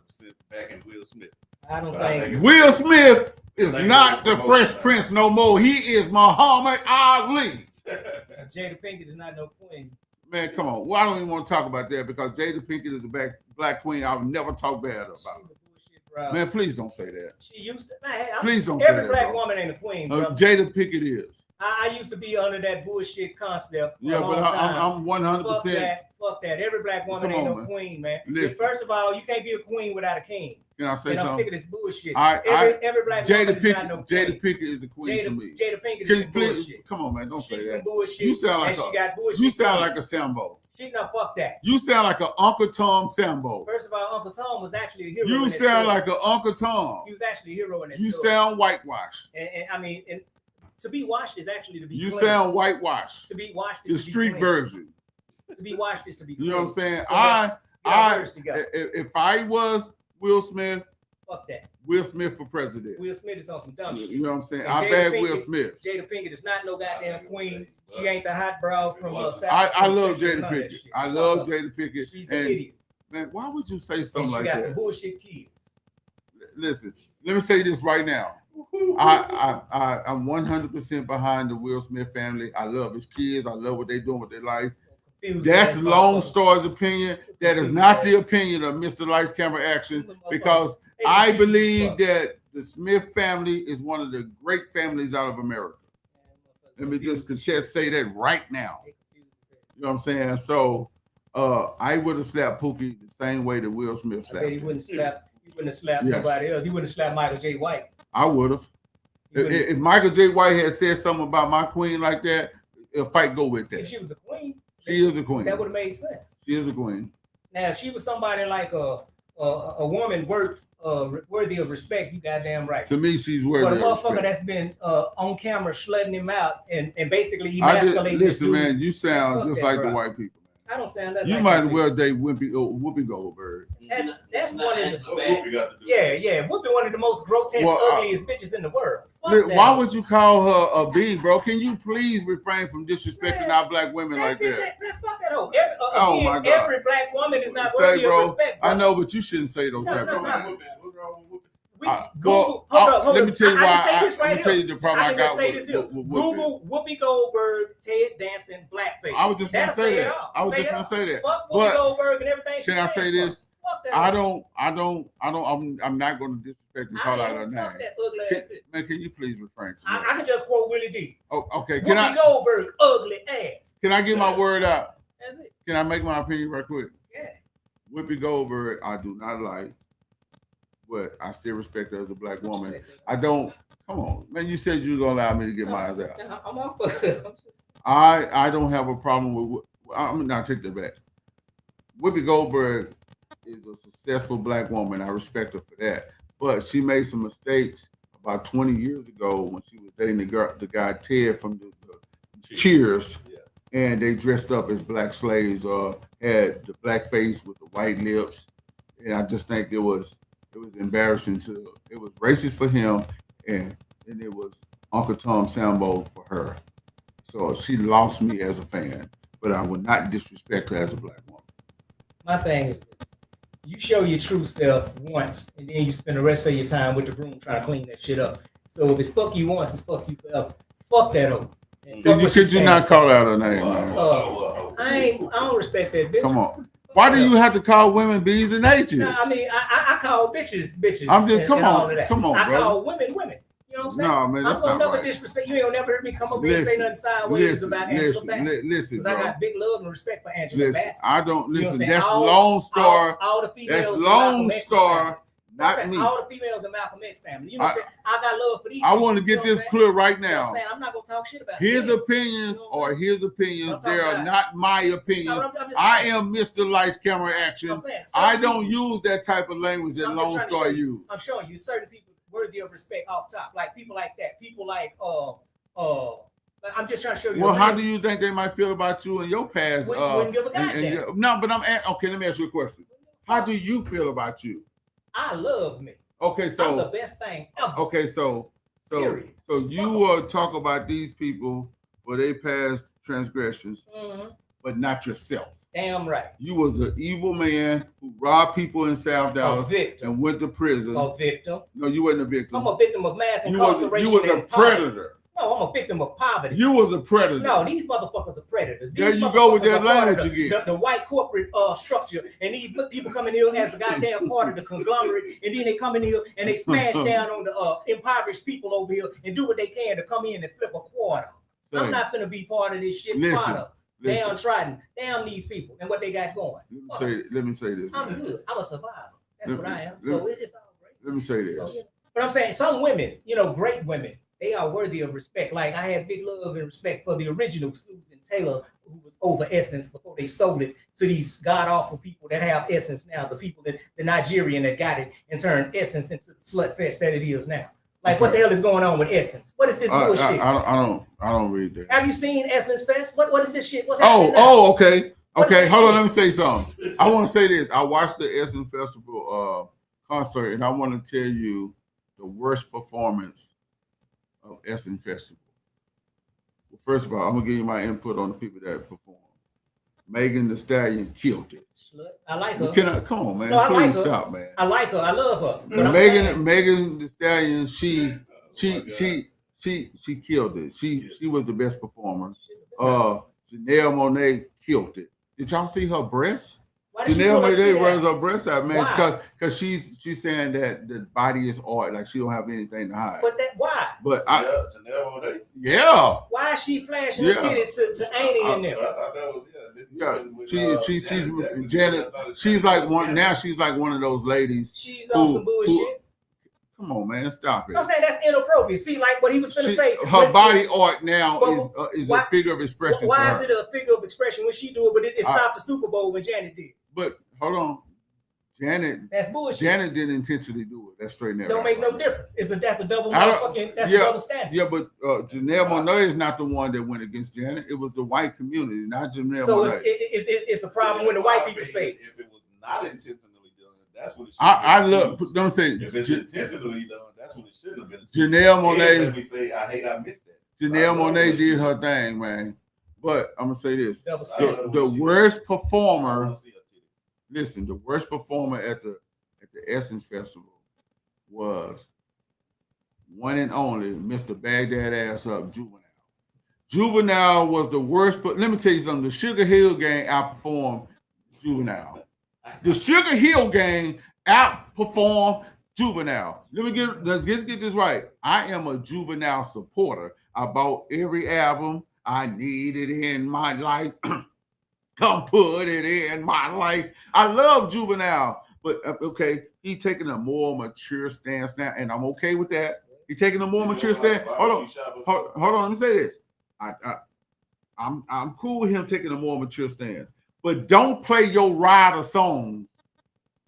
backing Will Smith. I don't think Will Smith is not the Fresh Prince no more. He is Muhammad Ali. Jada Pinkett is not no queen. Man, come on. Well, I don't even want to talk about that because Jada Pinkett is a black queen. I'll never talk bad about She's a her. bullshit, bro. Man, please don't say that. She used to. Man, Please don't say every that, black bro. woman ain't a queen, bro. Jada Pinkett is. I used to be under that bullshit concept. Yeah, but I'm 100%. Fuck that. Every black woman Come ain't on, no man. queen, man. Listen. First of all, you can't be a queen without a king. Can I say And I'm something? sick of this bullshit. Every black Jada woman is not no queen. Jada Pinkett is a queen to me. Jada Pinkett Can is you some please, bullshit. come on, man, don't say She's that. some bullshit. You sound like and she got bullshit. You sound like a Sambo. She no fuck that. You sound like an Uncle Tom Sambo. First of all, Uncle Tom was actually a hero. You in that sound story. like an Uncle Tom. He was actually a hero in that You story. sound whitewashed. And I mean, and to be washed is actually to be You clean. sound whitewashed. To be washed The is to be street clean. version. To be washed is to be clean. You know what I'm saying? So let's get our words together. If I was Will Smith, Fuck that. Will Smith for president. Will Smith is on some dumb shit. You know what I'm saying? And I Jada bag Pinkett- Will Smith. Jada Pinkett is not no goddamn queen. She ain't the hot broad from South. I love Central, Jada none of that Pinkett. shit. I love Jada Pinkett. She's an And idiot. man, why would you say And something she like got some that? bullshit kids. Listen, let me say this right now. I'm 100% behind the Will Smith family. I love his kids. I love what they're doing with their life. Confused That's ass Lone motherfucker. Star's opinion. That is not the opinion of Mr. Lights Camera Action, because They I confused as believe fuck. that the Smith family is one of the great families out of America. Let me just say that right now. They confused as hell. You know what I'm saying? So I would have slapped Pookie the same way that Will Smith I bet slapped he him. wouldn't slap. He wouldn't have slapped Yes. nobody else. He wouldn't have slapped Michael J. White. I would have. He wouldn't- If Michael J. White had said something about my queen like that, a fight go with if that. she was a queen, She is a queen. that would have made sense. She is a queen. Now, if she was somebody like a woman worthy of respect, you goddamn right. To me, she's But worthy a of motherfucker respect. that's been on camera slutting him out and basically I did, emasculating this listen, dude. man, you sound Fuck just that, like bro. the white people. I don't sound that. You like might that as well date Whoopi Goldberg. That's one of the What we got to do? yeah. Whoopi one of the most grotesque, Well, ugliest bitches in the world. Fuck Look, that. why would you call her a B, bro? Can you please refrain from disrespecting Man, our black women that like bitch, that? fuck that hoe. Oh, Again, my God. every black woman is not Say, worthy bro, of respect. Bro. I know, but you shouldn't say those No, type no, of no. things. What's wrong with Whoopi? We, Well, Google, hold up. let me tell you I why. can say this Let right me tell here. you the problem I I can got just say with, this here. with Whoopi. Google Whoopi Goldberg, Ted Danson, blackface. I was just gonna That'll say it that. all. I was Say just it gonna all. say that. Fuck Whoopi But Goldberg and everything. can I say this? Fuck that. I'm not going to disrespect and call out her name. Fuck that ugly Can, ass bitch. man, can you please refrain from I that? can just quote Willie D. Oh, okay. Whoopi Goldberg, ugly ass. Can I get my word out? That's it. Can I make my opinion right quick? Yeah. Whoopi Goldberg, I do not like, but I still respect her as a black woman. I don't. Come on, man. You said you were gonna allow me to get mine out. I'm off of it. I'm just. I don't have a problem with. I'm not take that back. Whoopi Goldberg is a successful black woman. I respect her for that. But she made some mistakes about 20 years ago when she was dating the guy Ted from the Cheers, Yeah. and they dressed up as black slaves or had the black face with the white lips. And I just think it was embarrassing it was racist for him, and it was Uncle Tom Sambo for her. So she lost me as a fan, but I would not disrespect her as a black woman. My thing is this. You show your true self once, and then you spend the rest of your time with the broom trying to clean that shit up. So if it's fuck you once, it's fuck you forever. Fuck that hoe. Could you not call out her name, man? I don't respect that bitch. Come on. Why do you have to call women B's and H's? No, I mean, I call bitches. I'm just, come all of that. on, come on, I brother. call women. You know what I'm saying? No, man, that's I'm gonna not never right. disrespect you. Ain't gonna never hear me come up here and say nothing sideways about Angela Bassett. Listen, Because I got big love and respect for Angela Bassett. I don't You know listen. what I'm That's saying? Lone Star. All the females. That's in Lone Malcolm X's Star, family. not me. All the females in Malcolm X family. You know what I'm saying? I got love for these. I want to people, get you know this what I'm clear right saying? You know what now. I'm saying? I'm not gonna talk shit about His them. opinions are his opinions. I'm They are talking not my opinions. No, I'm just I saying. am Mr. Lights Camera Action. I'm saying, I certain don't people- use that type of language that I'm just Lone trying to Star show you. use. I'm showing you certain people worthy of respect off top, like people like that, people like I'm just trying to show you. Well, how do you think they might feel about you in your past? Wouldn't give a goddamn. No, but okay. Let me ask you a question. How do you feel about you? I love me. Okay, I'm the best thing ever. Okay, so Period. you talk about these people for their past transgressions, but not yourself. Damn right. You was an evil man who robbed people in South Dallas and went to prison. A victim. No, you wasn't a victim. I'm a victim of mass You incarceration. was a predator. No, I'm a victim of poverty. You was a predator. No, these motherfuckers are predators. There you go with that language again. The white corporate structure, and these people come in here as a goddamn part of the conglomerate, and then they come in here and they smash down on the impoverished people over here and do what they can to come in and flip a quarter. I'm not gonna be part of this shit. Downtrodden. Damn these people and what they got going. Let me say this. I'm good. I'm a survivor. That's what I am. So it's all great. Let me say this. So, but I'm saying some women, great women, they are worthy of respect. Like I had big love and respect for the original Susan Taylor, who was over Essence before they sold it to these god awful people that have Essence now. The people the Nigerian that got it and turned Essence into the slut fest that it is now. Like what the hell is going on with Essence? What is this bullshit? I don't read that. Have you seen Essence Fest? What is this shit? What's happening now? Okay. Okay, hold on. Let me say something. I want to say this. I watched the Essence Festival concert, and I want to tell you the worst performance of Essence Festival. Well, first of all, I'm gonna give you my input on the people that performed. Megan Thee Stallion killed it. I like her. Come on, man. No, I Please like her. stop, man. I like her. I love her. But Megan Thee Stallion, she killed it. She was the best performer. Janelle Monáe killed it. Did y'all see her breasts? Janelle Monáe wears her breasts out, man, because she's saying that the body is art, like she don't have anything to hide. But why? But Janelle Monáe. Yeah. Why is she flashing her titty to Annie in there? I thought that was she's Janet. She's like one now. She's like one of those ladies. She's on some bullshit. Come on, man, stop it. I'm saying that's inappropriate. See, like what he was going to say. Her body art now is a figure of expression. Why is it a figure of expression when she do it, but it stopped the Super Bowl when Janet did? But hold on, Janet. That's bullshit. Janet didn't intentionally do it. That's straight. Don't make no difference. That's a double motherfucking. That's a double standard. Yeah, but Janelle Monáe is not the one that went against Janet. It was the white community, not Janelle Monáe. So it's a problem when the white people say. If it was not intentionally done, that's what it should. I love. Don't say if it's intentionally done. That's what it should have been. Janelle Monáe. Let me say, I missed that. Janelle Monáe did her thing, man. But I'm gonna say this: the worst performer. Listen, the worst performer at the Essence Festival was one and only Mr. Baghdad Ass Up Juvenile. Juvenile was the worst, but let me tell you something. The Sugar Hill Gang outperformed Juvenile. The Sugar Hill Gang outperformed Juvenile. Let's get this right. I am a Juvenile supporter. I bought every album. I need it in my life. Come put it in my life. I love Juvenile, but okay, he's taking a more mature stance now, and I'm okay with that. He's taking a more mature stance. Hold on. Let me say this. I'm cool with him taking a more mature stance, but don't play your rider songs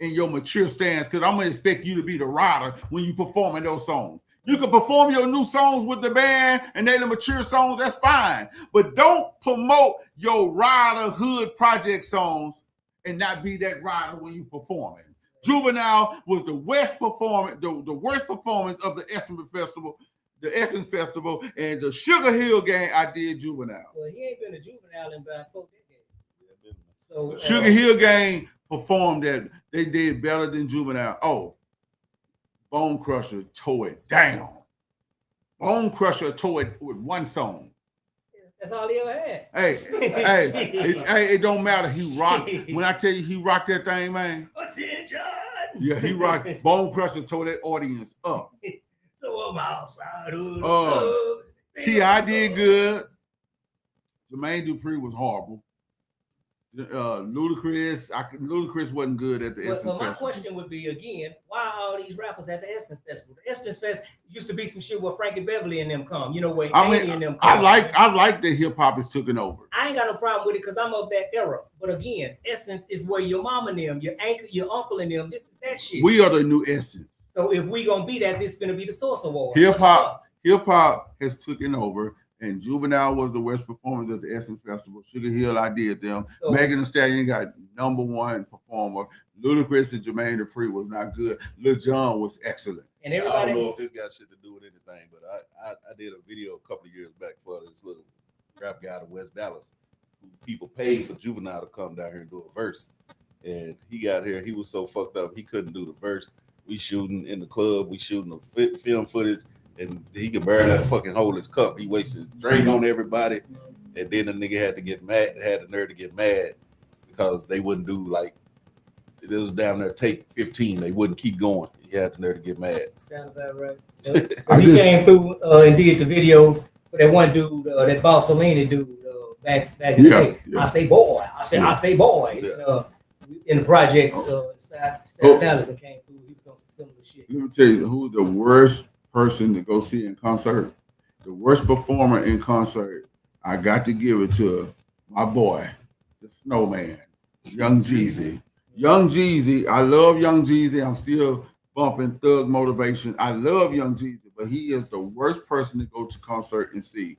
in your mature stance, because I'm gonna expect you to be the rider when you performing those songs. You can perform your new songs with the band and they're the mature songs, that's fine. But don't promote your rider hood project songs and not be that rider when you performing. Juvenile was the worst performance, the worst performance of the Essence Festival, and the Sugar Hill game I did Juvenile. Well, he ain't been a juvenile in about 4 decades. So Sugar Hill gang performed that. They did better than Juvenile. Oh, Bone Crusher tore it down. Bone Crusher tore it with one song. That's all he ever had. Hey, it don't matter. He rocked. When I tell you he rocked that thing, man. Attention. Yeah, he rocked. Bone Crusher tore that audience up. So I'm outside. T.I. did good. Jermaine Dupri was horrible. Ludacris wasn't good at the Essence Festival. My Festival. question would be again, why are all these rappers at the Essence Festival? The Essence Fest used to be some shit where Frankie Beverly and them come. You know where Andy and them come. I like the hip hop is taking over. I ain't got no problem with it because I'm of that era. But again, Essence is where your mama and them, your uncle and them, this is that shit. We are the new Essence. So if we gonna be that, this is gonna be the Source Award. Hip hop has taken over. And Juvenile was the worst performance at the Essence Festival. Sugar Hill, I did them. So, Megan Thee Stallion got #1 performer. Ludacris and Jermaine Dupri was not good. Lil Jon was excellent. And everybody, I don't know if this got shit to do with anything, but I did a video a couple of years back for this little rap guy to West Dallas, who people paid for Juvenile to come down here and do a verse. And he got here, he was so fucked up, he couldn't do the verse. We shooting in the club, we shooting the film footage. And he could barely fucking hold his cup. He wasted drink on everybody. And then the nigga had to get mad, had the nerve to get mad because they wouldn't do like, it was down there take 15. They wouldn't keep going. He had the nerve to get mad. Sound about right. He came through and did the video for that one dude, that Boss Salini dude, back in the day. Yeah. I say boy. I say boy. Yeah. In the projects, South Dallas and came through. He was on some similar shit. Let me tell you who the worst person to go see in concert, the worst performer in concert. I got to give it to my boy, the Snowman, Young Jeezy. Young Jeezy, I love Young Jeezy. I'm still bumping Thug Motivation. I love Young Jeezy, but he is the worst person to go to concert and see.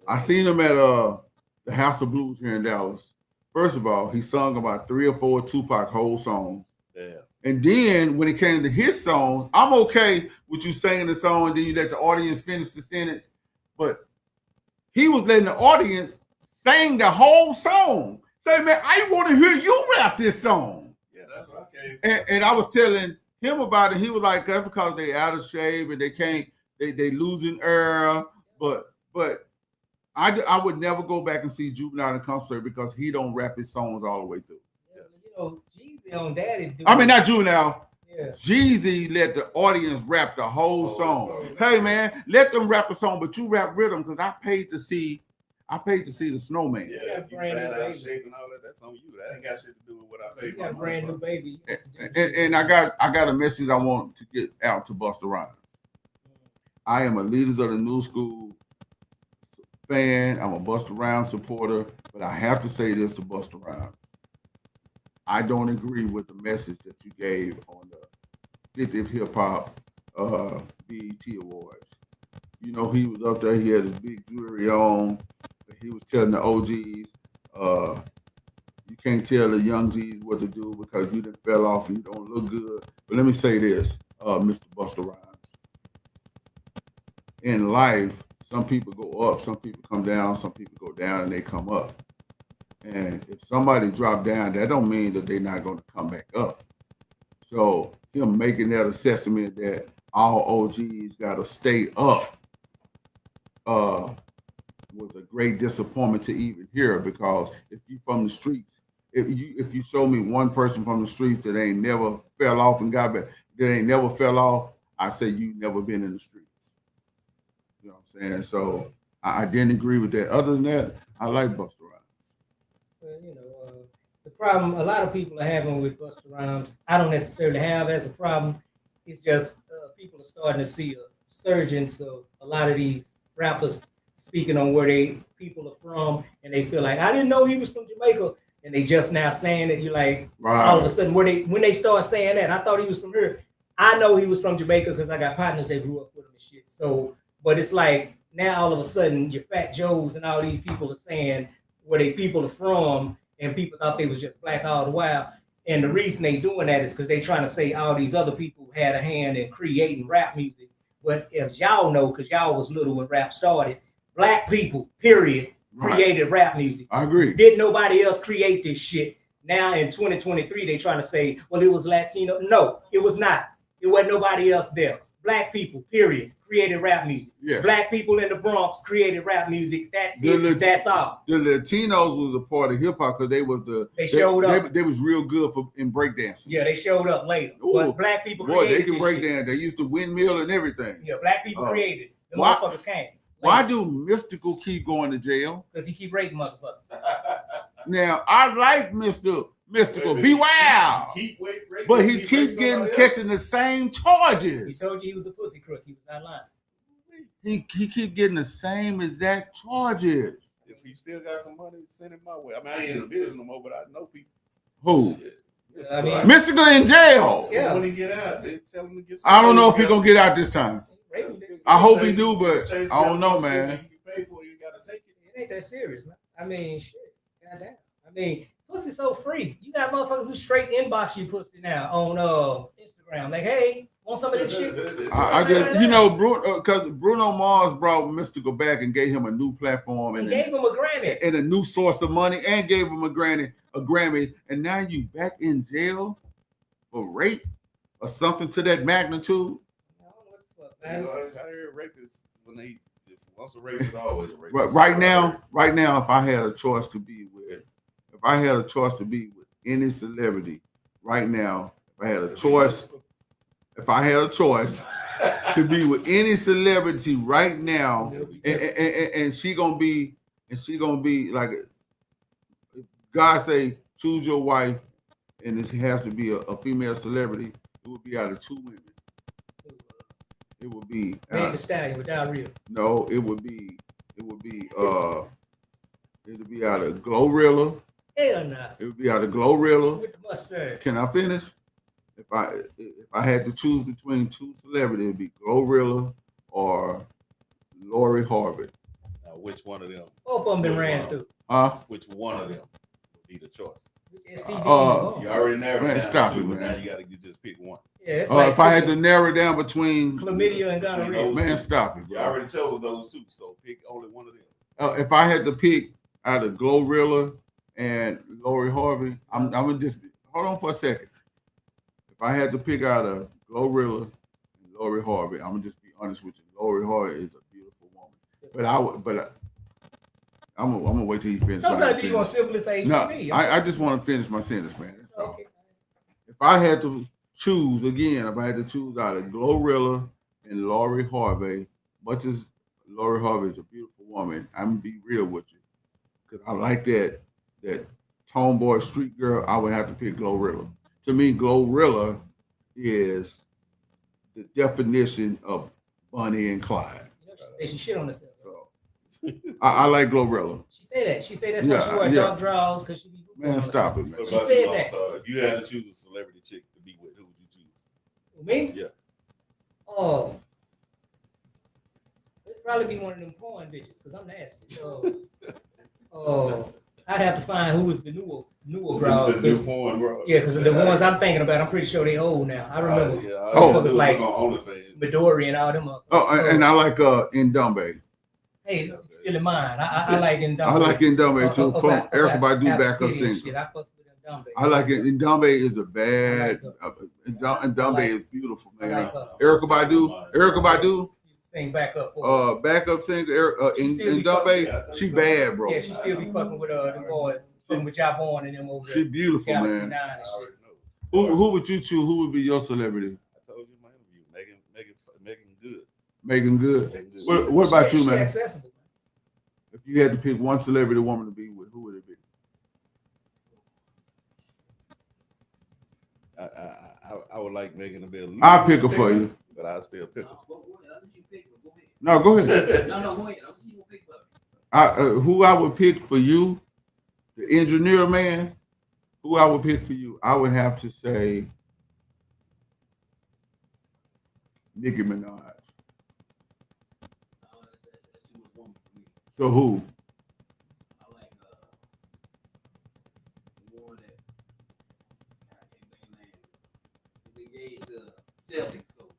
I seen him at the House of Blues here in Dallas. First of all, he sung about 3 or 4 Tupac whole songs. Yeah. And then when it came to his song, I'm okay with you singing the song and then you let the audience finish the sentence. But he was letting the audience sing the whole song. Say, man, I want to hear you rap this song. Yeah, that's what I came. And I was telling him about it. He was like, that's because they out of shape and they losing air. But I would never go back and see Juvenile in concert because he don't rap his songs all the way through. Yeah, you know, Jeezy on Daddy. I mean, not Juvenile. Yeah. Jeezy let the audience rap the whole song. Hey man, let them rap the song, but you rap rhythm because I paid to see the Snowman. Yeah, if you fat out shape and all that, that's on you. That ain't got shit to do with what I paid. You got a brand new baby. And I got a message I want to get out to Busta Rhymes. I am a Leaders of the New School fan. I'm a Busta Rhymes supporter, but I have to say this to Busta Rhymes. I don't agree with the message that you gave on the 50th Hip Hop BET Awards. You know, he was up there, he had his big jewelry on. He was telling the OGs, you can't tell the young G's what to do because you done fell off and you don't look good. But let me say this, Mr. Busta Rhymes. In life, some people go up, some people come down, some people go down and they come up. And if somebody drop down, that don't mean that they're not going to come back up. So him making that assessment that all OGs got to stay up was a great disappointment to even hear, because if you from the streets, if you show me one person from the streets that ain't never fell off and got back, that ain't never fell off, I say you never been in the streets. You know what I'm saying? So I didn't agree with that. Other than that, I like Busta Rhymes. Well, you know, the problem a lot of people are having with Busta Rhymes, I don't necessarily have as a problem. It's just people are starting to see a surgence of a lot of these rappers speaking on where people are from, and they feel like, I didn't know he was from Jamaica. and they just now saying it. You like Right. all of a sudden when they start saying that, I thought he was from here. I know he was from Jamaica because I got partners that grew up with him and shit. So, but it's like now all of a sudden your Fat Joes and all these people are saying where they people are from, and people thought they was just black all the while. And the reason they doing that is because they trying to say all these other people had a hand in creating rap music. But as y'all know, because y'all was little when rap started, black people, period, created rap music. I agree. Did nobody else create this shit? Now in 2023, they trying to say, well, it was Latino. No, it was not. It wasn't nobody else there. Black people, period, created rap music. Yes. Black people in the Bronx created rap music. That's The it. That's all. The Latinos was a part of hip hop because they showed up. They was real good in breakdancing. Yeah, they showed up later. Ooh, but black people boy, created they can this break shit. dance. They used to windmill and everything. Yeah, black people created it. The why- motherfuckers came. Why do Mystical keep going to jail? Because he keep raping motherfuckers. Now I like Mystical. Be wild. But he keeps catching the same He charges. told you he was a pussy crook. He was not lying. He keep getting the same exact charges. If he still got some money, send it my way. I mean, I ain't in the business no more, but I know people. Who? Shit. I mean- Mystical in jail. Yeah. When he get out, they tell him to get some I don't know if money. he gonna get out this time. I hope he do, but I don't know, man. You pay for it, you gotta take it. It ain't that serious, man. I mean, shit. Goddamn. I mean, pussy's so free. You got motherfuckers who straight inbox you pussy now on Instagram. Like, hey, want some of this shit? I just, you know, because Bruno Mars brought Mystical back and gave him a new platform And and gave him a Grammy. and a new source of money, and gave him a Grammy, and now you back in jail for rape or something to that magnitude. I don't know what the fuck, man. I heard rapists when they once a rapist, always a rapist. Right now, if I had a choice to be with any celebrity, right now, if I had a choice to be with any celebrity right now, and she gonna be like, God say, choose your wife, and it has to be a female celebrity. It would be out of two women. It would be Meg Thee Stallion with diarrhea. no. It would be out of Glorilla. Hell nah. It would be out of Glorilla. With the mustard. Can I finish? If I had to choose between two celebrities, it'd be Glorilla or Lori Harvey. Now, which one of them? Both of them been ran through. Huh? Which one of them would be the choice? STD. You already narrowed Man, it down stop to it, two, but man. now you gotta just pick one. Yeah, it's like If I had to narrow it down between chlamydia and gonorrhea. man, stop it. You Bro. already chose those two, so pick only one of them. If I had to pick out of Glorilla and Lori Harvey, I'm gonna just hold on for a second. If I had to pick out of Glorilla and Lori Harvey, I'm gonna just be honest with you. Lori Harvey is a beautiful woman, I'm gonna wait till he finishes. Those are you on syphilis HPV. No, I just want to finish my sentence, man. That's all. Okay. If I had to choose again, if I had to choose out of Glorilla and Lori Harvey, much as Lori Harvey is a beautiful woman, I'm gonna be real with you, because I like that tomboy street girl. I would have to pick Glorilla. To me, Glorilla is the definition of Bonnie and Clyde. You know, she said she shit on herself. So I like Glorilla. She said that. She said that's why she wear dark drawers because she be. Man, stop it, man. What She about said you, that. Lost? If you had to choose a celebrity chick to be with, who would you choose? Me? Yeah. Oh. It'd probably be one of them porn bitches because I'm nasty. So, I'd have to find who is the newer bro. The new porn, bro. Yeah, because the ones I'm thinking about, I'm pretty sure they old now. I remember Oh. like on OnlyFans. Midori and all them. Oh, and I like Ndumbe. Hey, still in mine. I like Ndumbe. I like Ndumbe too. From Erica Badu backup singer. singer. I fucks with Ndumbe. I like it. Ndumbe is a bad. Ndumbe is beautiful, man. Erica Badu, Sing back up. For backup singer. Ndumbe, she bad, bro. yeah, she still be fucking with them boys. Fucking with y'all born and them over there. She beautiful, Galaxy man. 9 and I shit. already know. Who would you choose? Who would be your celebrity? I told you in my interview, Megan Good. Megan Good. Megan Good. What about you, She man? accessible. If you had to pick one celebrity woman to be with, who would it be? I would like Megan to be a little I'll pick her for you. but I still pick her. No, go ahead. No, go ahead. I'm seeing you pick up. Who I would pick for you the engineer man, who I would pick for you, I would have to say Nicki Minaj. That's too much woman for me. So who? I like the one that I can't think of the name. He's engaged to Celtics coach.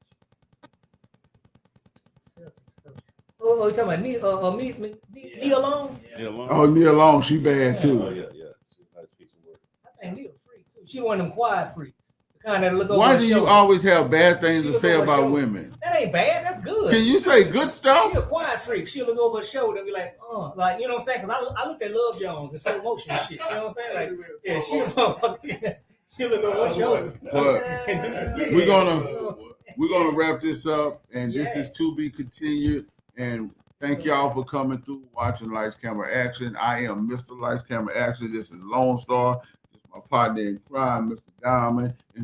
Celtics coach. Oh, you talking about Neil Long? Yeah, long. Oh, Neil Long, she bad Oh too. yeah, yeah. She's a nice piece of work. I think Neil freak too. She one of them quiet freaks. The kind that look over Why her do you shoulder. always have bad things She to look say over her about shoulder. women? That ain't bad. That's good. Can you say good She stuff? a quiet freak. She'll look over her shoulder and be like, like, you know what I'm saying? Because I looked at Love Jones in slow motion and shit. You know what I'm saying? Like, yeah, she'll look over her shoulder. But And do some shit. we're gonna- You know what I'm saying? we're gonna wrap this up, and this Yeah. is to be continued. And thank y'all for coming through, watching Lights Camera Action. I am Mr. Lights Camera Action. This is Lone Star. This is my partner in crime, Mr. Diamond. And